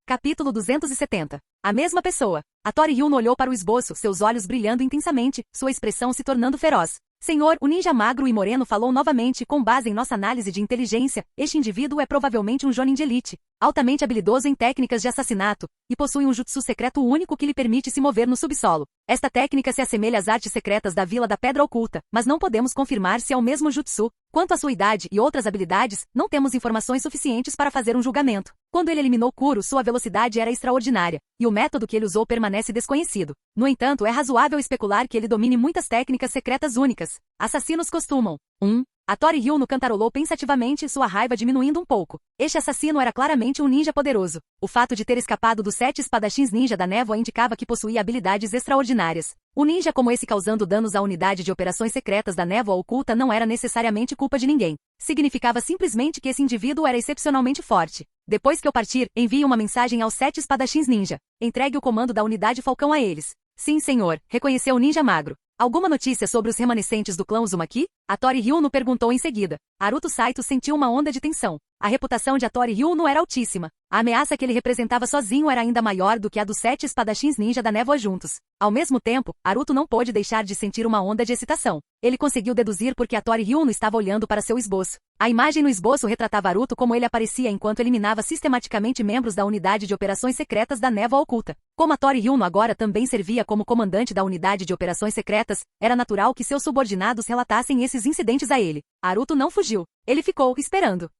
Speaker 2: Capítulo 270. A mesma pessoa. A Tori Hyuno olhou para o esboço, seus olhos brilhando intensamente, sua expressão se tornando feroz. Senhor, o ninja magro e moreno falou novamente, com base em nossa análise de inteligência, este indivíduo é provavelmente um Jonin de elite, altamente habilidoso em técnicas de assassinato, e possui um jutsu secreto único que lhe permite se mover no subsolo. Esta técnica se assemelha às artes secretas da Vila da Pedra Oculta, mas não podemos confirmar se é o mesmo jutsu. Quanto à sua idade e outras habilidades, não temos informações suficientes para fazer um julgamento. Quando ele eliminou Kuro, sua velocidade era extraordinária, e o método que ele usou permanece desconhecido. No entanto, é razoável especular que ele domine muitas técnicas secretas únicas. Assassinos costumam 1. Hattori Ryuno cantarolou pensativamente, sua raiva diminuindo um pouco. Este assassino era claramente um ninja poderoso. O fato de ter escapado dos 7 espadachins ninja da névoa indicava que possuía habilidades extraordinárias. Um ninja como esse causando danos à unidade de operações secretas da névoa oculta não era necessariamente culpa de ninguém. Significava simplesmente que esse indivíduo era excepcionalmente forte. Depois que eu partir, envie uma mensagem aos 7 espadachins ninja. Entregue o comando da unidade Falcão a eles. Sim, senhor, reconheceu o ninja magro. Alguma notícia sobre os remanescentes do clã Uzumaki? Hattori Ryuno perguntou em seguida. Haruto Saito sentiu uma onda de tensão. A reputação de Hattori Ryuno era altíssima. A ameaça que ele representava sozinho era ainda maior do que a dos 7 espadachins ninja da névoa juntos. Ao mesmo tempo, Haruto não pôde deixar de sentir uma onda de excitação. Ele conseguiu deduzir porque Hattori Ryuno estava olhando para seu esboço. A imagem no esboço retratava Haruto como ele aparecia enquanto eliminava sistematicamente membros da unidade de operações secretas da névoa oculta. Como Hattori Ryuno agora também servia como comandante da unidade de operações secretas, era natural que seus subordinados relatassem esses incidentes a ele. Haruto não fugiu. Ele ficou esperando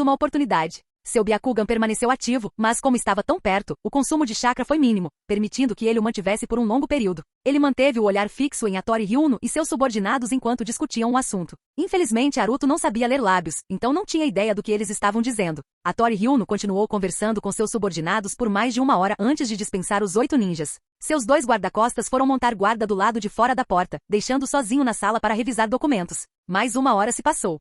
Speaker 2: uma oportunidade. Seu Byakugan permaneceu ativo, mas como estava tão perto, o consumo de chakra foi mínimo, permitindo que ele o mantivesse por um longo período. Ele manteve o olhar fixo em Hattori Ryuno e seus subordinados enquanto discutiam o assunto. Infelizmente, Haruto não sabia ler lábios, então não tinha ideia do que eles estavam dizendo. Hattori Ryuno continuou conversando com seus subordinados por mais de 1 hora antes de dispensar os 8 ninjas. Seus 2 guarda-costas foram montar guarda do lado de fora da porta, deixando sozinho na sala para revisar documentos. Mais 1 hora se passou.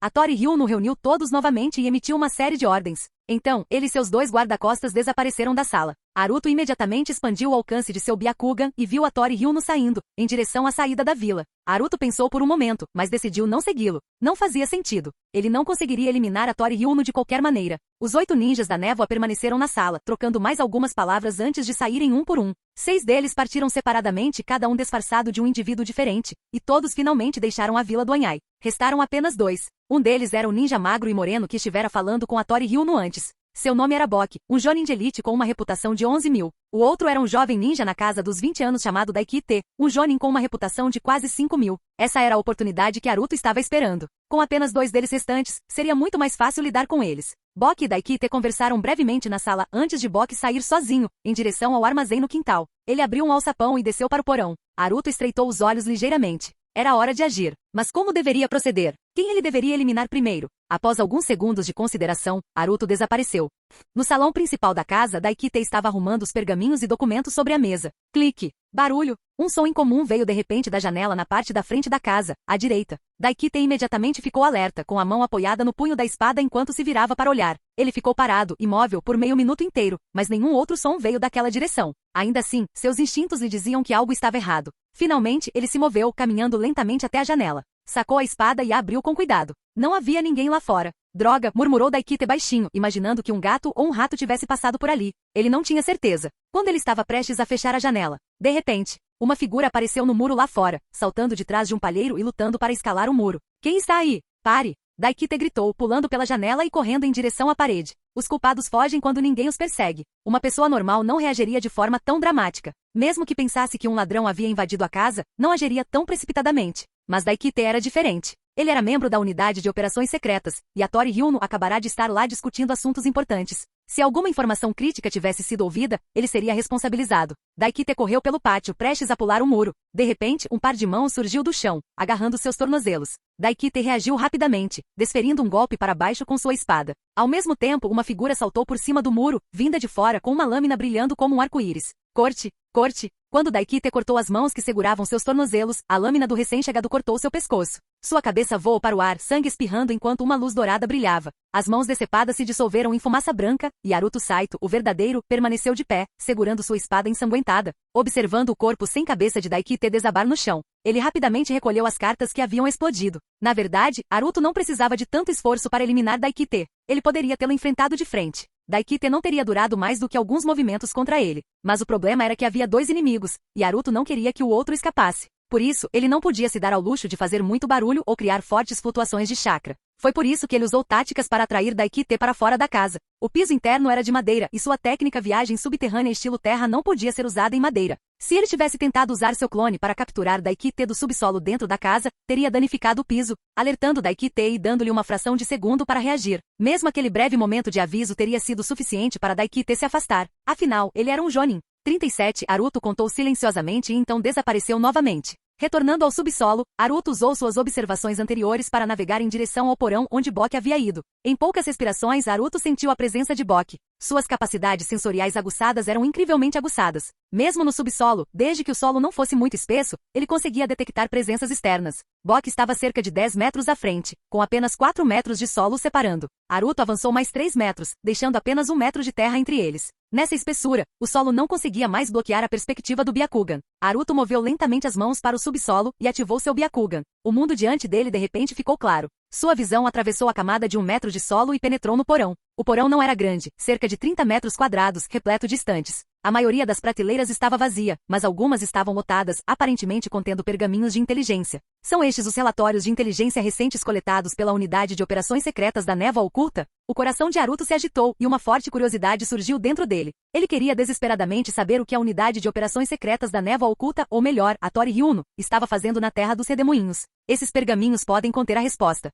Speaker 2: Hattori Ryuno reuniu todos novamente e emitiu uma série de ordens. Então, ele e seus 2 guarda-costas desapareceram da sala. Haruto imediatamente expandiu o alcance de seu Byakugan e viu Hattori Ryuno saindo, em direção à saída da vila. Haruto pensou por um momento, mas decidiu não segui-lo. Não fazia sentido. Ele não conseguiria eliminar Hattori Ryuno de qualquer maneira. Os 8 ninjas da névoa permaneceram na sala, trocando mais algumas palavras antes de saírem um por um. 6 deles partiram separadamente, cada um disfarçado de um indivíduo diferente, e todos finalmente deixaram a vila do Anhai. Restaram apenas 2. Um deles era o ninja magro e moreno que estivera falando com Hattori Ryuno antes. Seu nome era Boki, um jonin de elite com uma reputação de 11.000. O outro era um jovem ninja na casa dos 20 anos chamado Daiki-te, um jonin com uma reputação de quase 5.000. Essa era a oportunidade que Haruto estava esperando. Com apenas 2 deles restantes, seria muito mais fácil lidar com eles. Boki e Daiki-te conversaram brevemente na sala antes de Boki sair sozinho, em direção ao armazém no quintal. Ele abriu um alçapão e desceu para o porão. Haruto estreitou os olhos ligeiramente. Era hora de agir. Mas como deveria proceder? Quem ele deveria eliminar primeiro? Após alguns segundos de consideração, Haruto desapareceu. No salão principal da casa, Daiki-te estava arrumando os pergaminhos e documentos sobre a mesa. Clique. Barulho. Um som incomum veio de repente da janela na parte da frente da casa, à direita. Daiki-te imediatamente ficou alerta, com a mão apoiada no punho da espada enquanto se virava para olhar. Ele ficou parado, imóvel, por meio minuto inteiro, mas nenhum outro som veio daquela direção. Ainda assim, seus instintos lhe diziam que algo estava errado. Finalmente, ele se moveu, caminhando lentamente até a janela. Sacou a espada e a abriu com cuidado. Não havia ninguém lá fora. Droga, murmurou Daiki-te baixinho, imaginando que um gato ou um rato tivesse passado por ali. Ele não tinha certeza. Quando ele estava prestes a fechar a janela, de repente, uma figura apareceu no muro lá fora, saltando de trás de um palheiro e lutando para escalar o muro. Quem está aí? Pare! Daiki-te gritou, pulando pela janela e correndo em direção à parede. Os culpados fogem quando ninguém os persegue. Uma pessoa normal não reagiria de forma tão dramática. Mesmo que pensasse que um ladrão havia invadido a casa, não agiria tão precipitadamente. Mas Daiki-te era diferente. Ele era membro da unidade de operações secretas, e Hattori Ryuno acabará de estar lá discutindo assuntos importantes. Se alguma informação crítica tivesse sido ouvida, ele seria responsabilizado. Daiki-te correu pelo pátio, prestes a pular o muro. De repente, um par de mãos surgiu do chão, agarrando seus tornozelos. Daiki-te reagiu rapidamente, desferindo um golpe para baixo com sua espada. Ao mesmo tempo, uma figura saltou por cima do muro, vinda de fora com uma lâmina brilhando como um arco-íris. Corte! Corte! Quando Daiki-te cortou as mãos que seguravam seus tornozelos, a lâmina do recém-chegado cortou seu pescoço. Sua cabeça voou para o ar, sangue espirrando enquanto uma luz dourada brilhava. As mãos decepadas se dissolveram em fumaça branca, e Haruto Saito, o verdadeiro, permaneceu de pé, segurando sua espada ensanguentada, observando o corpo sem cabeça de Daiki-te desabar no chão. Ele rapidamente recolheu as cartas que haviam explodido. Na verdade, Haruto não precisava de tanto esforço para eliminar Daiki-te. Ele poderia tê-lo enfrentado de frente. Daiki-te não teria durado mais do que alguns movimentos contra ele. Mas o problema era que havia 2 inimigos, e Haruto não queria que o outro escapasse. Por isso, ele não podia se dar ao luxo de fazer muito barulho ou criar fortes flutuações de chakra. Foi por isso que ele usou táticas para atrair Daikite para fora da casa. O piso interno era de madeira e sua técnica viagem subterrânea estilo terra não podia ser usada em madeira. Se ele tivesse tentado usar seu clone para capturar Daikite do subsolo dentro da casa, teria danificado o piso, alertando Daikite e dando-lhe uma fração de segundo para reagir. Mesmo aquele breve momento de aviso teria sido suficiente para Daikite se afastar. Afinal, ele era um Jonin. 37 Aruto contou silenciosamente e então desapareceu novamente. Retornando ao subsolo, Aruto usou suas observações anteriores para navegar em direção ao porão onde Bok havia ido. Em poucas respirações, Aruto sentiu a presença de Bok. Suas capacidades sensoriais aguçadas eram incrivelmente aguçadas. Mesmo no subsolo, desde que o solo não fosse muito espesso, ele conseguia detectar presenças externas. Bok estava cerca de 10 metros à frente, com apenas 4 metros de solo separando. Aruto avançou mais 3 metros, deixando apenas 1 metro de terra entre eles. Nessa espessura, o solo não conseguia mais bloquear a perspectiva do Byakugan. Aruto moveu lentamente as mãos para o subsolo e ativou seu Byakugan. O mundo diante dele de repente ficou claro. Sua visão atravessou a camada de 1 metro de solo e penetrou no porão. O porão não era grande, cerca de 30 metros quadrados, repleto de estantes. A maioria das prateleiras estava vazia, mas algumas estavam lotadas, aparentemente contendo pergaminhos de inteligência. São estes os relatórios de inteligência recentes coletados pela Unidade de Operações Secretas da Névoa Oculta? O coração de Aruto se agitou e uma forte curiosidade surgiu dentro dele. Ele queria desesperadamente saber o que a Unidade de Operações Secretas da Névoa Oculta, ou melhor, a Tori Ryuno, estava fazendo na Terra dos Redemoinhos. Esses pergaminhos podem conter a resposta.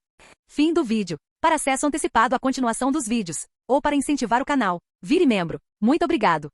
Speaker 2: Fim do vídeo. Para acesso antecipado à continuação dos vídeos, ou para incentivar o canal, vire membro. Muito obrigado.